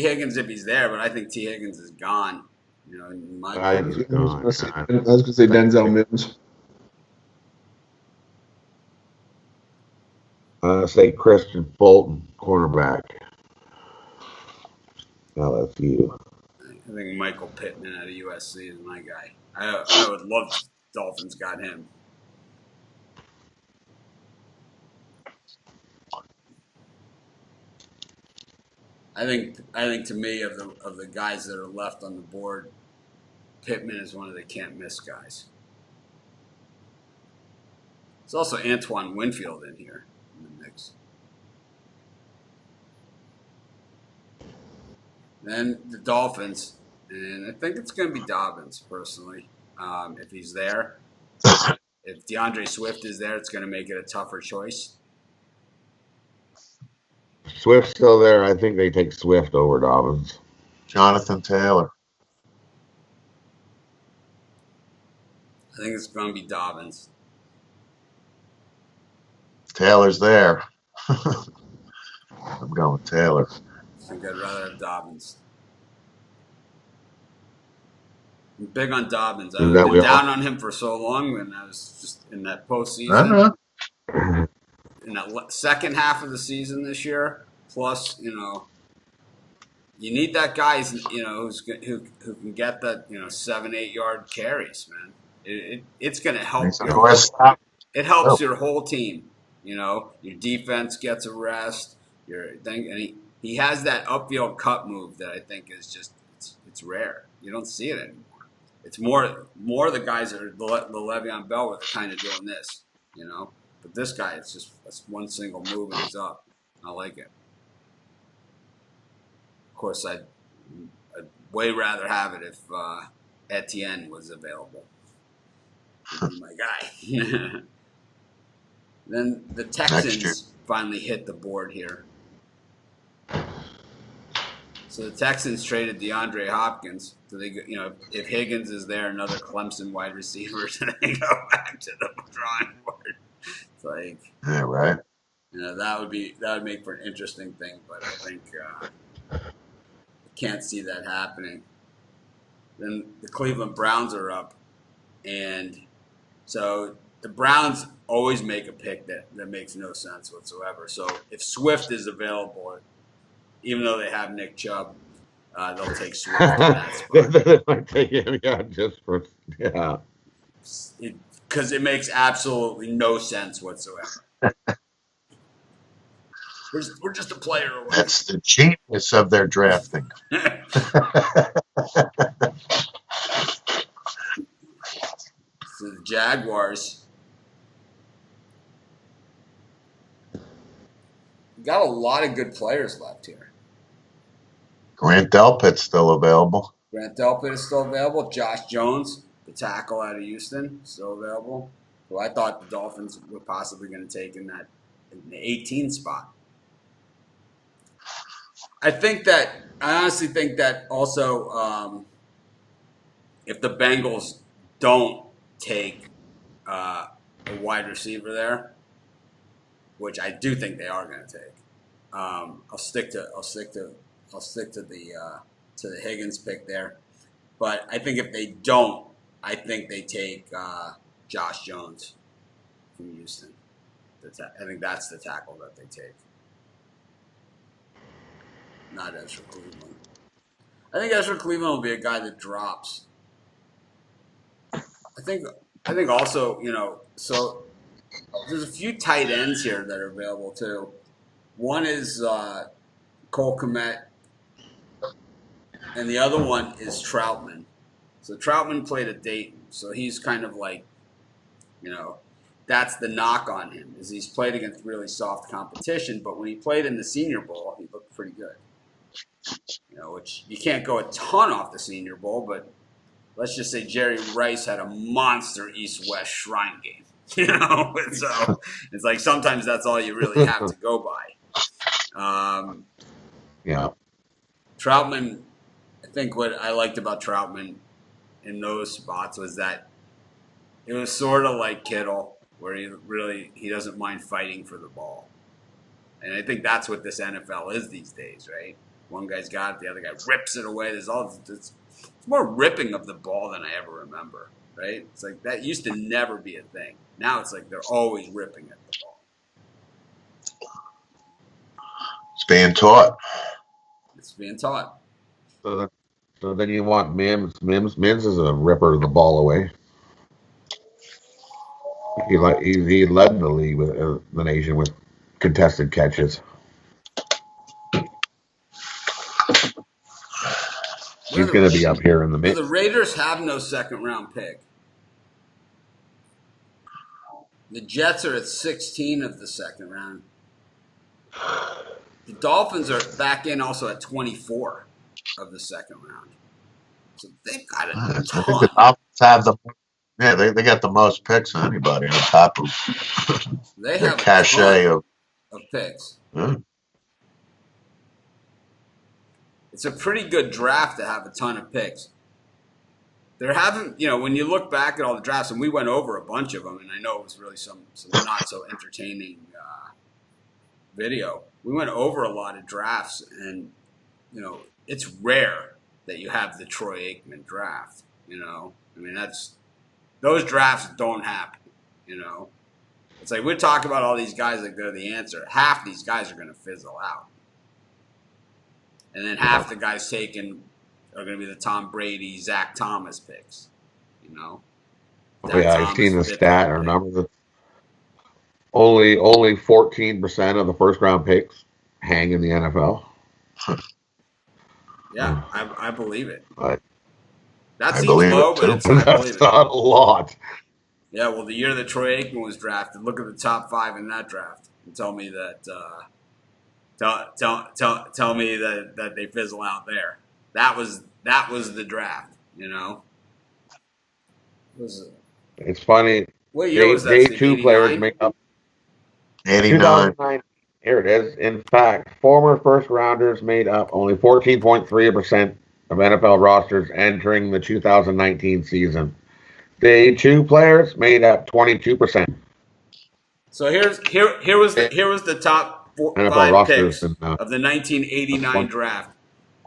Speaker 1: Higgins if he's there, but I think T Higgins is gone. In my opinion.
Speaker 4: I was going to say Denzel Mims.
Speaker 2: Say Christian Fulton, cornerback. LSU.
Speaker 1: I think Michael Pittman out of USC is my guy. I would love Dolphins got him. I think to me of the guys that are left on the board, Pittman is one of the can't miss guys. There's also Antoine Winfield in here in the mix. Then the Dolphins, and I think it's going to be Dobbins personally, if he's there. If DeAndre Swift is there, it's going to make it a tougher choice.
Speaker 2: Swift's still there. I think they take Swift over Dobbins.
Speaker 3: Jonathan Taylor.
Speaker 1: I think it's going to be Dobbins.
Speaker 3: Taylor's there. I'm going with Taylor.
Speaker 1: I think I'd rather have Dobbins. I'm big on Dobbins. I've been down on him for so long when I was just in that postseason. In that second half of the season this year. Plus, you need that guy, who can get that, 7-8 yard carries, man. It's going to help. It helps your whole team. Your defense gets a rest. And he has that upfield cut move that I think is just it's rare. You don't see it anymore. It's more the guys that are the Le'Veon Bell are kind of doing this, But this guy, it's just one single move and he's up. I like it. Of course, I'd way rather have it if Etienne was available. He'd be my guy. Then the Texans finally hit the board here. So the Texans traded DeAndre Hopkins. So they, if Higgins is there, another Clemson wide receiver, so they go back to the drawing board. It's like,
Speaker 3: yeah, right.
Speaker 1: That would make for an interesting thing, but I think I can't see that happening. Then the Cleveland Browns are up, and so the Browns always make a pick that makes no sense whatsoever. So if Swift is available, even though they have Nick Chubb, they'll take Swift in that spot.
Speaker 2: They might take him,
Speaker 1: Because it makes absolutely no sense whatsoever. We're just a player away.
Speaker 3: That's the genius of their drafting.
Speaker 1: So the Jaguars got a lot of good players left here.
Speaker 3: Grant Delpit's still available.
Speaker 1: Grant Delpit is still available. Josh Jones, the tackle out of Houston, still available. Who I thought the Dolphins were possibly going to take in the 18 spot. I honestly think that also if the Bengals don't take a wide receiver there, which I do think they are going to take, I'll stick to the Higgins pick there. But I think if they don't, I think they take Josh Jones from Houston. I think that's the tackle that they take. Not Ezra Cleveland. I think Ezra Cleveland will be a guy that drops. I think also, so there's a few tight ends here that are available too. One is Cole Kmet, and the other one is Troutman. So Troutman played at Dayton, so he's kind of like, that's the knock on him, is he's played against really soft competition, but when he played in the Senior Bowl, he looked pretty good. Which you can't go a ton off the Senior Bowl, but let's just say Jerry Rice had a monster East-West Shrine game. So it's like sometimes that's all you really have to go by. Troutman, I think what I liked about Troutman in those spots was that it was sort of like Kittle, where he doesn't mind fighting for the ball. And I think that's what this NFL is these days, right? One guy's got it, the other guy rips it away. It's more ripping of the ball than I ever remember, right? It's like that used to never be a thing. Now it's like they're always ripping at the ball.
Speaker 3: It's being taught.
Speaker 1: It's being taught.
Speaker 2: So then you want Mims. Mims is a ripper of the ball away. He led the league with the nation with contested catches. He's going to be up here in the mid.
Speaker 1: The Raiders have no second-round pick. The Jets are at 16 of the second round. The Dolphins are back in also at 24 of the second round. So they've got a ton.
Speaker 3: I think the Dolphins have they got the most picks than anybody on top of
Speaker 1: they have
Speaker 3: cachet
Speaker 1: of picks.
Speaker 3: Huh?
Speaker 1: It's a pretty good draft to have a ton of picks. There haven't, when you look back at all the drafts, and we went over a bunch of them, and I know it was really some not so entertaining video. We went over a lot of drafts, and it's rare that you have the Troy Aikman draft. Those drafts don't happen. It's like we talk about all these guys that go to the answer. Half these guys are going to fizzle out, and then half the guys taken are going to be the Tom Brady, Zach Thomas picks.
Speaker 2: I've seen the stat or number that only 14% of the first round picks hang in the NFL.
Speaker 1: Yeah, I believe it.
Speaker 2: But
Speaker 1: that seems low, but I believe
Speaker 2: that's not a lot.
Speaker 1: Yeah, well, the year that Troy Aikman was drafted, look at the top 5 in that draft and tell me that tell me that they fizzle out there. That was the draft.
Speaker 2: It's funny.
Speaker 1: What year was that?
Speaker 2: Day 2 players make up
Speaker 3: 89.
Speaker 2: Here it is. In fact, former first rounders made up only 14.3% of NFL rosters entering the 2019 season. Day 2 players made up 22%.
Speaker 1: So here was the top 5 picks of the 1989 draft.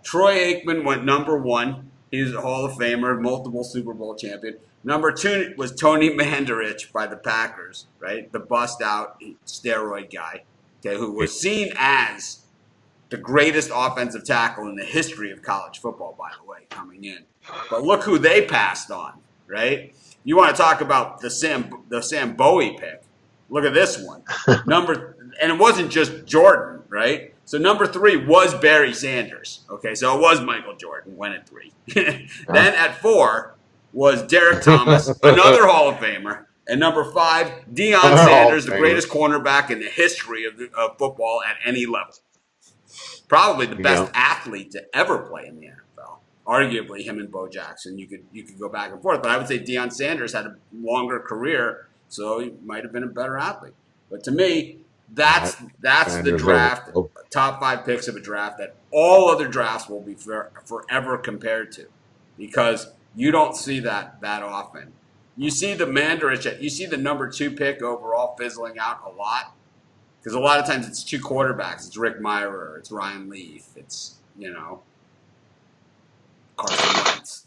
Speaker 1: Troy Aikman went number 1. He's a Hall of Famer, multiple Super Bowl champion. Number 2 was Tony Mandarich by the Packers, right? The bust-out steroid guy, okay, who was seen as the greatest offensive tackle in the history of college football, by the way, coming in. But look who they passed on, right? You want to talk about the Sam Bowie pick. Look at this one. And it wasn't just Jordan, right? So number 3 was Barry Sanders. Okay, so it was Michael Jordan, went at 3. Then at 4 was Derek Thomas, another Hall of Famer. And number 5, Deion Sanders, the greatest cornerback in the history of football at any level. Probably the best athlete to ever play in the NFL. Arguably him and Bo Jackson. You could go back and forth, but I would say Deion Sanders had a longer career, so he might have been a better athlete. But to me, that's the draft, top 5 picks of a draft that all other drafts will be forever compared to, because you don't see that often. You see the Mandarich, you see the number 2 pick overall fizzling out a lot, because a lot of times it's 2 quarterbacks. It's Rick Mirer, it's Ryan Leaf, it's Carson Wentz.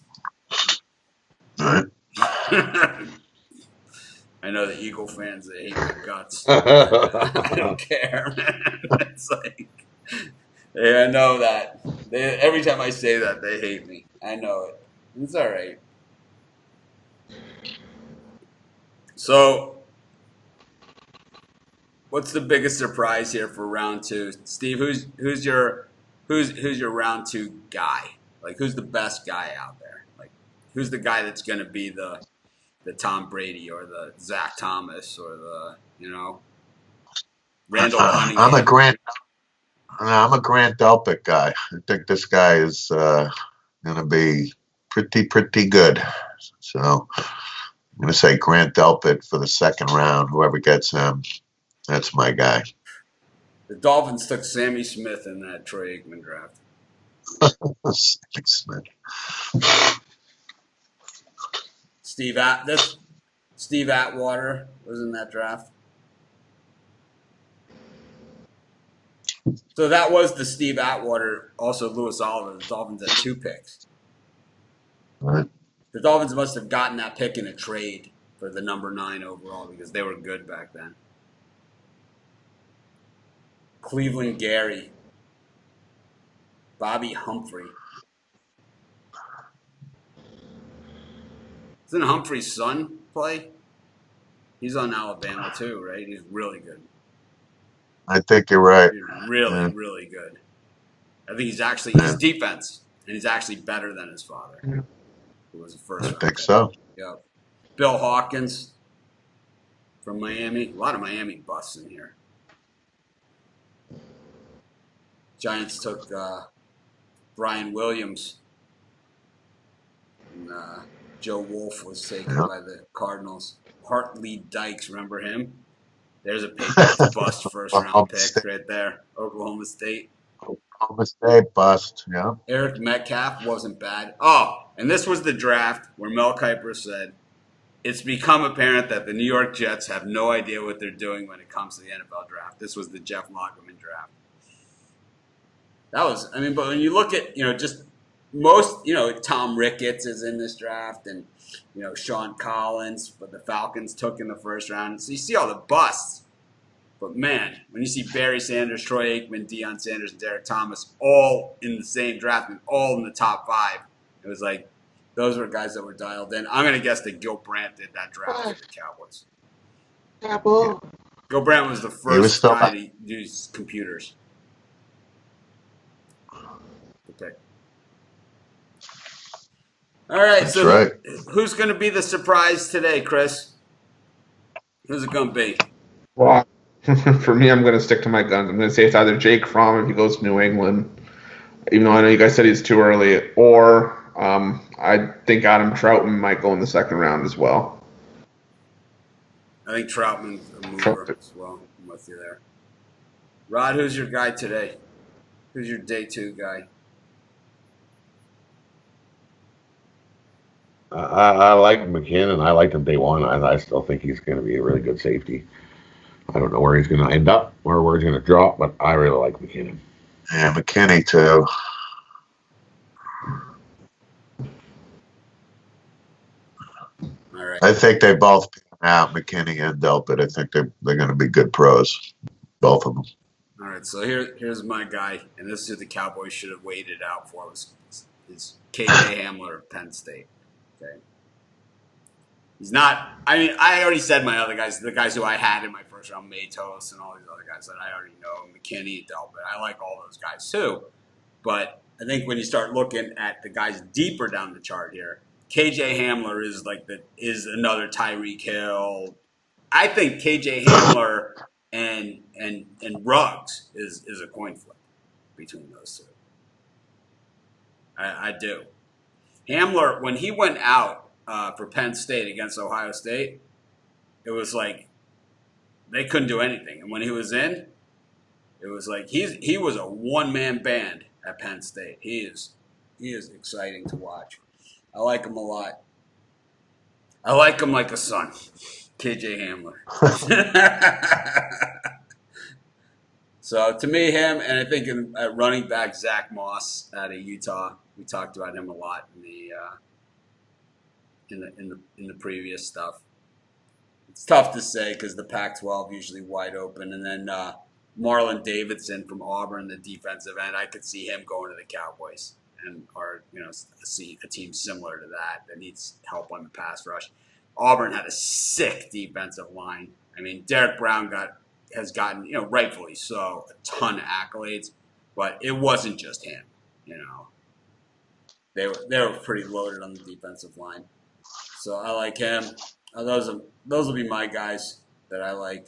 Speaker 1: I know the Eagle fans, they hate my guts. I don't care, man. It's like, I know that. Every time I say that, they hate me. I know it. It's all right. So, what's the biggest surprise here for round 2, Steve? Who's your round 2 guy? Like, who's the best guy out there? Like, who's the guy that's going to be the Tom Brady or the Zach Thomas or the Randall Cunningham?
Speaker 3: I'm a Grant Delpit guy. I think this guy is going to be pretty good. So I'm going to say Grant Delpit for the second round. Whoever gets him, that's my guy.
Speaker 1: The Dolphins took Sammy Smith in that Troy Aikman draft.
Speaker 3: Sammy Smith.
Speaker 1: Steve Atwater was in that draft. So that was the Steve Atwater, also Louis Oliver. The Dolphins had 2 picks.
Speaker 3: Right.
Speaker 1: The Dolphins must have gotten that pick in a trade for the number 9 overall, because they were good back then. Cleveland Gary. Bobby Humphrey. Doesn't Humphrey's son play? He's on Alabama too, right? He's really good.
Speaker 3: I think you're right.
Speaker 1: He's really, really good. I think he's defense, and he's actually better than his father, who was a first round
Speaker 3: I think
Speaker 1: pick.
Speaker 3: so.
Speaker 1: Yep. Bill Hawkins from Miami. A lot of Miami busts in here. Giants took Brian Williams. And Joe Wolf was taken by the Cardinals. Hartley Dykes, remember him? There's a Patriots bust first round pick right there. Oklahoma State.
Speaker 3: Oklahoma State bust, yeah.
Speaker 1: Eric Metcalf wasn't bad. Oh, and this was the draft where Mel Kiper said, it's become apparent that the New York Jets have no idea what they're doing when it comes to the NFL draft. This was the Jeff Lockerman draft. That was, but when you look at, just most, Tom Ricketts is in this draft and, Sean Collins, but the Falcons took in the first round. So you see all the busts. But, man, when you see Barry Sanders, Troy Aikman, Deion Sanders, and Derek Thomas all in the same draft and all in the top 5, it was like those were guys that were dialed in. I'm going to guess that Gil Brandt did that draft for the Cowboys.
Speaker 2: Apple.
Speaker 1: Gil Brandt was the first guy to use computers. Okay. All right,
Speaker 3: That's right.
Speaker 1: Who's going to be the surprise today, Chris? Who's it going to be?
Speaker 4: Well, for me, I'm going to stick to my guns. I'm going to say it's either Jake Fromm if he goes to New England, even though I know you guys said he's too early, or I think Adam Troutman might go in the second round as well.
Speaker 1: I think Troutman's a mover as well. I'm with you there. Rod, who's your guy today? Who's your day 2 guy?
Speaker 2: I like McKinnon. I liked him day 1. I still think he's going to be a really good safety. I don't know where he's going to end up or where he's going to drop, but I really like McKinnon.
Speaker 3: Yeah, McKinney too.
Speaker 1: All right.
Speaker 3: I think they both out, McKinney and Delpit. I think they're going to be good pros, both of them.
Speaker 1: All right, so here's my guy, and this is who the Cowboys should have waited out for. Is KJ Hamler of Penn State. Okay. He's not. I already said my other guys, the guys who I had in my first round, Matos and all these other guys that I already know, McKinney, Delpit. I like all those guys too. But I think when you start looking at the guys deeper down the chart here, KJ Hamler is another Tyreek Hill. I think KJ Hamler and Ruggs is a coin flip between those two. I do. Hamler, when he went out for Penn State against Ohio State, it was like they couldn't do anything. And when he was in, it was like he was a one-man band at Penn State. He is exciting to watch. I like him a lot. I like him like a son. KJ Hamler. So to me, him, and I think at running back, Zach Moss out of Utah. We talked about him a lot in the previous stuff. It's tough to say because the Pac-12 usually wide open, and then Marlon Davidson from Auburn, the defensive end. I could see him going to the Cowboys, or see a team similar to that needs help on the pass rush. Auburn had a sick defensive line. Derek Brown has gotten, rightfully so, a ton of accolades, but it wasn't just him. They were pretty loaded on the defensive line. So I like him. Those will be my guys that I like.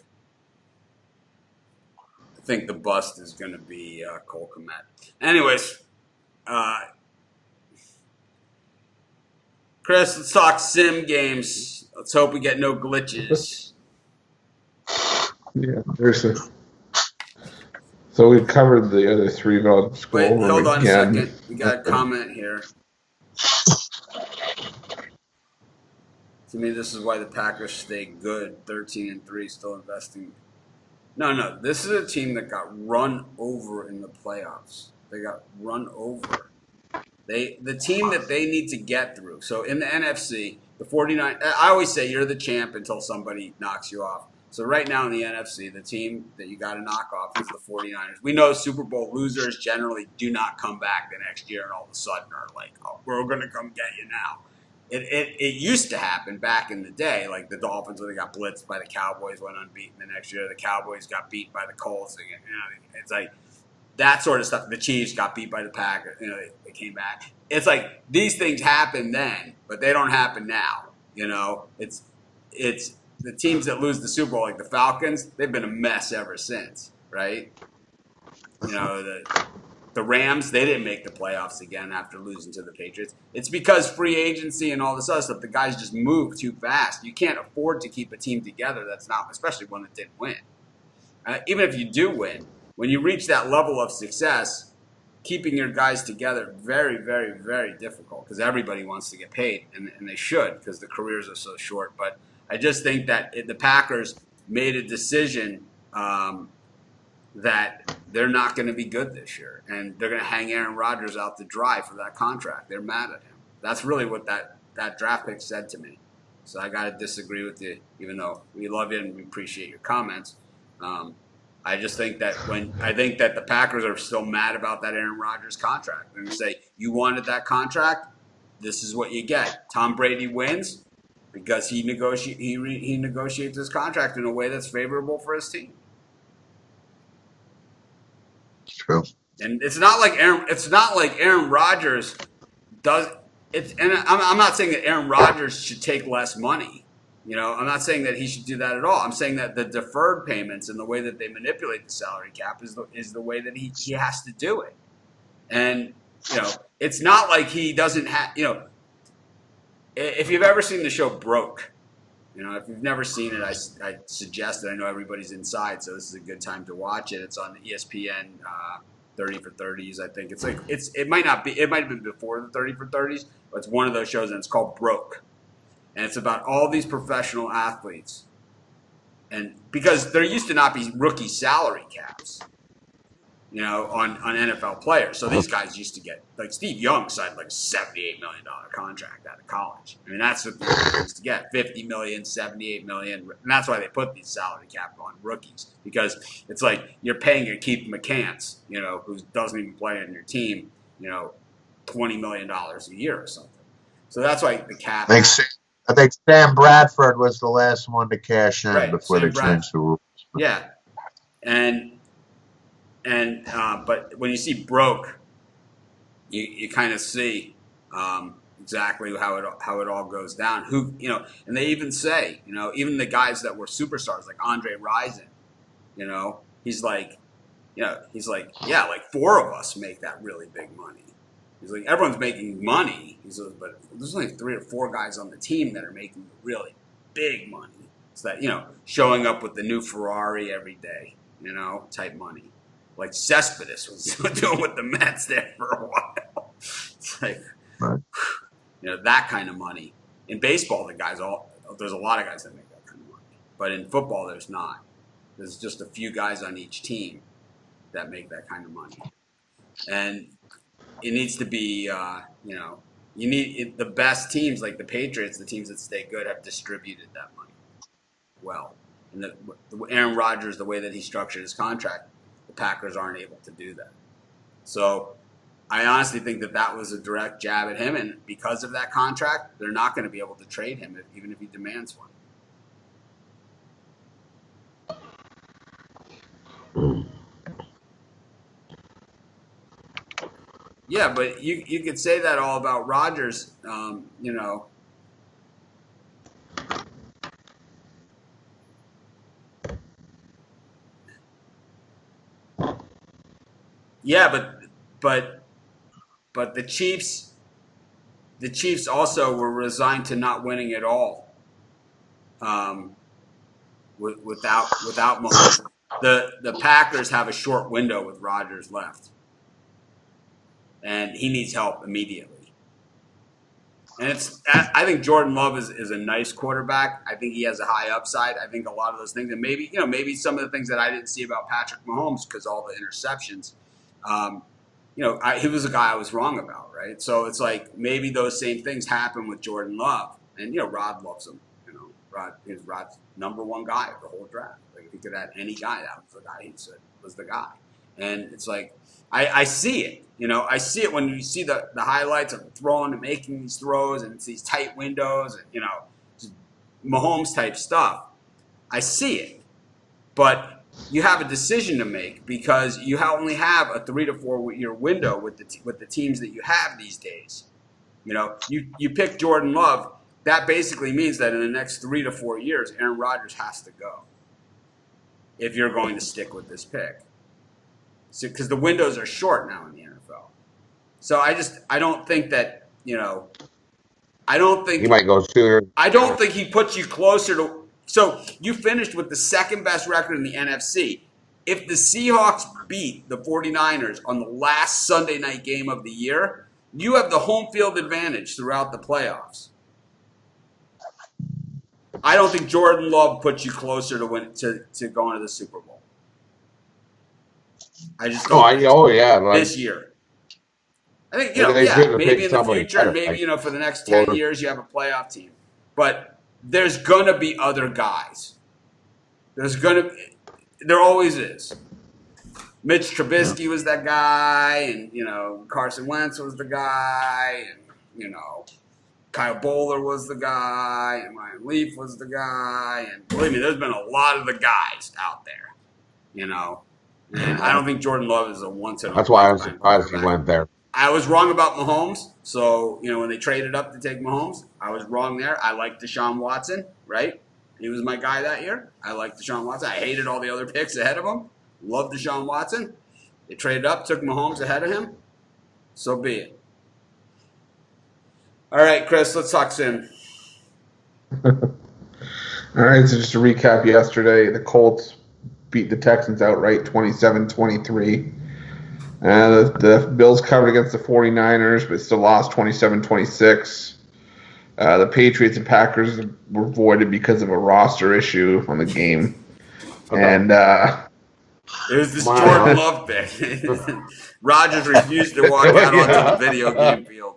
Speaker 1: I think the bust is going to be Cole Kmet. Anyways, Chris, let's talk sim games. Let's hope we get no glitches.
Speaker 4: Yeah, so we've covered the other 3, but I'll just go
Speaker 1: Wait,
Speaker 4: over
Speaker 1: hold
Speaker 4: them
Speaker 1: on
Speaker 4: again.
Speaker 1: a second. We got a comment here. To me, this is why the Packers stay good. 13-3, still investing. No. This is a team that got run over in the playoffs. They got run over. The team that they need to get through. So in the NFC, the 49. I always say you're the champ until somebody knocks you off. So right now in the NFC, the team that you got to knock off is the 49ers. We know Super Bowl losers generally do not come back the next year and all of a sudden are like, oh, we're going to come get you now. it used to happen back in the day, like the Dolphins when they got blitzed by the Cowboys, went unbeaten the next year. The Cowboys got beat by the Colts. It's like that sort of stuff. The Chiefs got beat by the Packers. They came back. It's like these things happen then, but they don't happen now. It's the teams that lose the Super Bowl, like the Falcons. They've been a mess ever since, right? The Rams, they didn't make the playoffs again after losing to the Patriots. It's because free agency and all this other stuff, the guys just move too fast. You can't afford to keep a team together that's not, especially one that didn't win. Even if you do win, when you reach that level of success, keeping your guys together, very, very, very difficult because everybody wants to get paid, and they should because the careers are so short. But I just think that the Packers made a decision that they're not going to be good this year, and they're going to hang Aaron Rodgers out to dry for that contract. They're mad at him. That's really what that draft pick said to me. So I got to disagree with you, even though we love you and we appreciate your comments. I just think that the Packers are still mad about that Aaron Rodgers contract. They're going to say, you wanted that contract, this is what you get. Tom Brady wins because he negotiates his contract in a way that's favorable for his team.
Speaker 3: True.
Speaker 1: And it's not like Aaron Rodgers does it. And I'm not saying that Aaron Rodgers should take less money. I'm not saying that he should do that at all. I'm saying that the deferred payments and the way that they manipulate the salary cap is the way that he has to do it. And it's not like he doesn't have. If you've ever seen the show Broke, if you've never seen it, I suggest it. I know everybody's inside, so this is a good time to watch it. It's on ESPN 30 for 30s. I think it might not be. It might have been before the 30 for 30s, but it's one of those shows, and it's called Broke, and it's about all these professional athletes, and because there used to not be rookie salary caps, on NFL players. So these guys used to get, like Steve Young signed like a $78 million contract out of college. I mean, that's what they used to get, $50 million, $78 million. And that's why they put these salary cap on rookies, because it's like you're paying your Keith McCants, who doesn't even play on your team, $20 million a year or something. So that's why the cap.
Speaker 3: I think Sam Bradford was the last one to cash in before they changed the rules.
Speaker 1: Yeah. But when you see Broke, you kind of see exactly how it all goes down. And they even say, even the guys that were superstars like Andre Rison, he's like, like four of us make that really big money. He's like, everyone's making money. He says, but there's only 3 or 4 guys on the team that are making really big money. It's that, showing up with the new Ferrari every day, type money. Like Cespedes was doing with the Mets there for a while. It's like,
Speaker 3: right.
Speaker 1: That kind of money. In baseball, there's a lot of guys that make that kind of money. But in football, there's not. There's just a few guys on each team that make that kind of money. And it needs to be, you need the best teams like the Patriots, the teams that stay good, have distributed that money well. And the Aaron Rodgers, the way that he structured his contract, the Packers aren't able to do that. So I honestly think that was a direct jab at him, and because of that contract, they're not going to be able to trade him even if he demands one. Yeah, but you could say that all about Rodgers, Yeah, but the Chiefs also were resigned to not winning at all. Without Mahomes, the Packers have a short window with Rodgers left, and he needs help immediately. And I think Jordan Love is a nice quarterback. I think he has a high upside. I think a lot of those things, and maybe some of the things that I didn't see about Patrick Mahomes because all the interceptions. He was a guy I was wrong about, right? So it's like maybe those same things happen with Jordan Love, and Rod loves him. Rod is Rod's number one guy of the whole draft. Like if he could add any guy, that was the guy he said was the guy. And it's like I see it. I see it when you see the highlights of throwing and making these throws, and it's these tight windows and, just Mahomes type stuff. I see it. But you have a decision to make because you only have a 3 to 4 year window with the teams that you have these days. You pick Jordan Love. That basically means that in the next 3 to 4 years, Aaron Rodgers has to go if you're going to stick with this pick. Because the windows are short now in the NFL. So I don't think that, I don't think
Speaker 2: He might go sooner.
Speaker 1: I don't think he puts you closer to. So you finished with the second best record in the NFC. If the Seahawks beat the 49ers on the last Sunday night game of the year, you have the home field advantage throughout the playoffs. I don't think Jordan Love puts you closer to going to the Super Bowl. I just don't. This year. I think, maybe in the future, and maybe, for the next 10 years, you have a playoff team. But there's going to be other guys. There always is. Mitch Trubisky was that guy, and, Carson Wentz was the guy, and, Kyle Bowler was the guy, and Ryan Leaf was the guy. And believe me, there's been a lot of the guys out there, And I don't think Jordan Love is a once-in-a-lifetime.
Speaker 2: That's why I was surprised he went there.
Speaker 1: I was wrong about Mahomes. So, when they traded up to take Mahomes, I was wrong there. I liked Deshaun Watson, right? He was my guy that year. I liked Deshaun Watson. I hated all the other picks ahead of him. Loved Deshaun Watson. They traded up, took Mahomes ahead of him. So be it. All right, Chris, let's talk soon.
Speaker 4: All right, so just to recap yesterday, the Colts beat the Texans outright 27-23. The Bills covered against the 49ers, but still lost 27-26. The Patriots and Packers were voided because of a roster issue on the game. And
Speaker 1: it was this Jordan Love pick. Rodgers refused to walk out onto the video game field.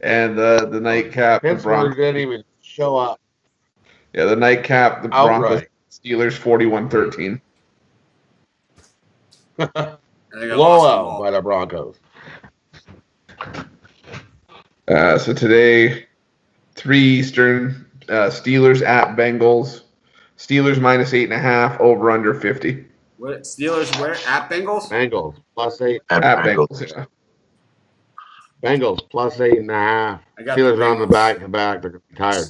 Speaker 4: And the nightcap,
Speaker 2: Pittsburgh didn't even show up.
Speaker 4: Yeah, the nightcap, the Broncos, Steelers 41-13.
Speaker 2: Blowout by the Broncos.
Speaker 4: So today, 3 Eastern, Steelers at Bengals. Steelers minus 8.5, over under 50.
Speaker 1: What Steelers where? At Bengals?
Speaker 2: Bengals plus 8.
Speaker 4: At Bengals, yeah.
Speaker 2: Bengals plus 8.5. Steelers are on the back. They're going to be tired,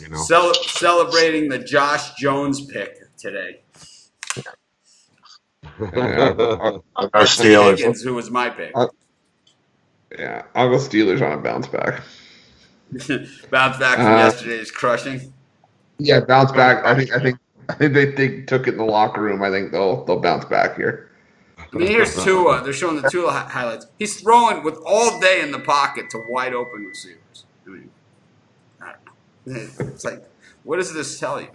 Speaker 1: Celebrating the Josh Jones pick today.
Speaker 3: Our Steelers.
Speaker 1: Higgins, who was my pick.
Speaker 4: I'll go Steelers on a bounce back.
Speaker 1: Bounce back from yesterday's crushing.
Speaker 4: Yeah, bounce back. I think they took it in the locker room. I think they'll bounce back here.
Speaker 1: I mean, here's Tua. They're showing the Tua highlights. He's throwing with all day in the pocket to wide open receivers. I mean, I don't know. It's like, what does this tell you?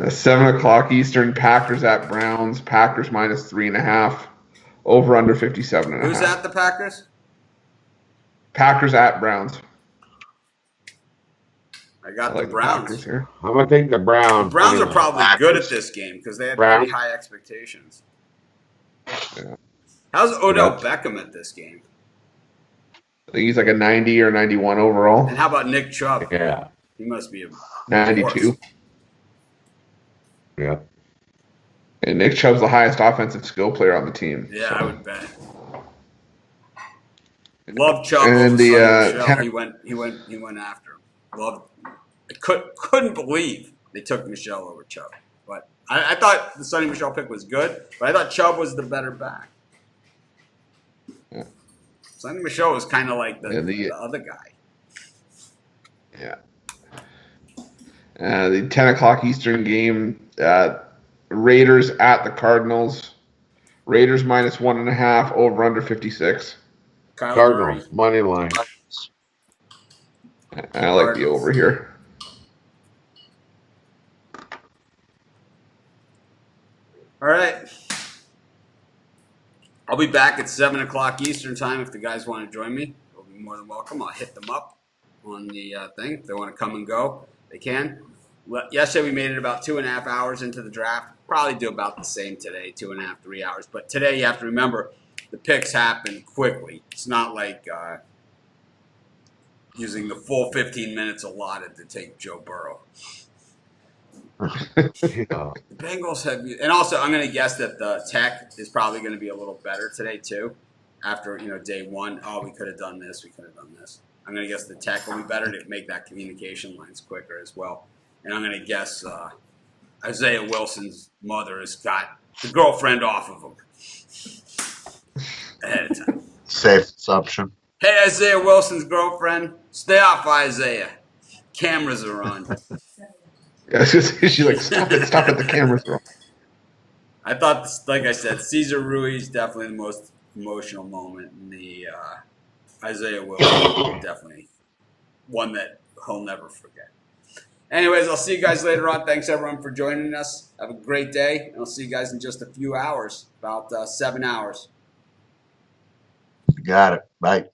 Speaker 4: 7 o'clock Eastern, Packers at Browns. Packers minus 3.5. Over under 57.5.
Speaker 1: Who's at the Packers?
Speaker 4: Packers at Browns.
Speaker 1: I got the Browns
Speaker 4: here.
Speaker 2: I'm going to take the Browns.
Speaker 1: The Browns are probably good at this game because they had pretty high expectations.
Speaker 4: Yeah.
Speaker 1: How's Odell Beckham at this game?
Speaker 4: I think he's like a 90 or 91 overall.
Speaker 1: And how about Nick Chubb?
Speaker 2: Yeah.
Speaker 1: He must be a
Speaker 4: 92.
Speaker 2: Yeah.
Speaker 4: And Nick Chubb's the highest offensive skill player on the team.
Speaker 1: Yeah,
Speaker 4: so.
Speaker 1: I would bet. Love Chubb.
Speaker 4: And
Speaker 1: he went after him. I couldn't believe they took Michelle over Chubb. But I thought the Sonny Michel pick was good, but I thought Chubb was the better back.
Speaker 4: Yeah.
Speaker 1: Sonny Michel was kind of like the other guy.
Speaker 4: Yeah. The 10 o'clock Eastern game, Raiders at the Cardinals. Raiders minus 1.5, over under 56.
Speaker 2: Cardinals, money line.
Speaker 4: I like the over here.
Speaker 1: All right. I'll be back at 7 o'clock Eastern time if the guys want to join me. They'll be more than welcome. I'll hit them up on the thing. If they want to come and go, they can. Yesterday we made it about 2.5 hours into the draft. Probably do about the same today, 2.5, 3 hours. But today you have to remember the picks happen quickly. It's not like using the full 15 minutes allotted to take Joe Burrow. The Bengals have, and also I'm going to guess that the tech is probably going to be a little better today too. After day one, we could have done this, we could have done this. I'm going to guess the tech will be better to make that communication lines quicker as well. And I'm going to guess Isaiah Wilson's mother has got the girlfriend off of him ahead of time.
Speaker 3: Safe assumption.
Speaker 1: Hey, Isaiah Wilson's girlfriend, stay off Isaiah. Cameras are on.
Speaker 4: Yeah, she's like, stop it, the camera's wrong.
Speaker 1: I thought, like I said, Cesar Ruiz definitely the most emotional moment, and the Isaiah Wilson definitely one that he'll never forget. Anyways, I'll see you guys later on. Thanks everyone for joining us. Have a great day, and I'll see you guys in just a few hours, about 7 hours.
Speaker 3: Got it. Bye.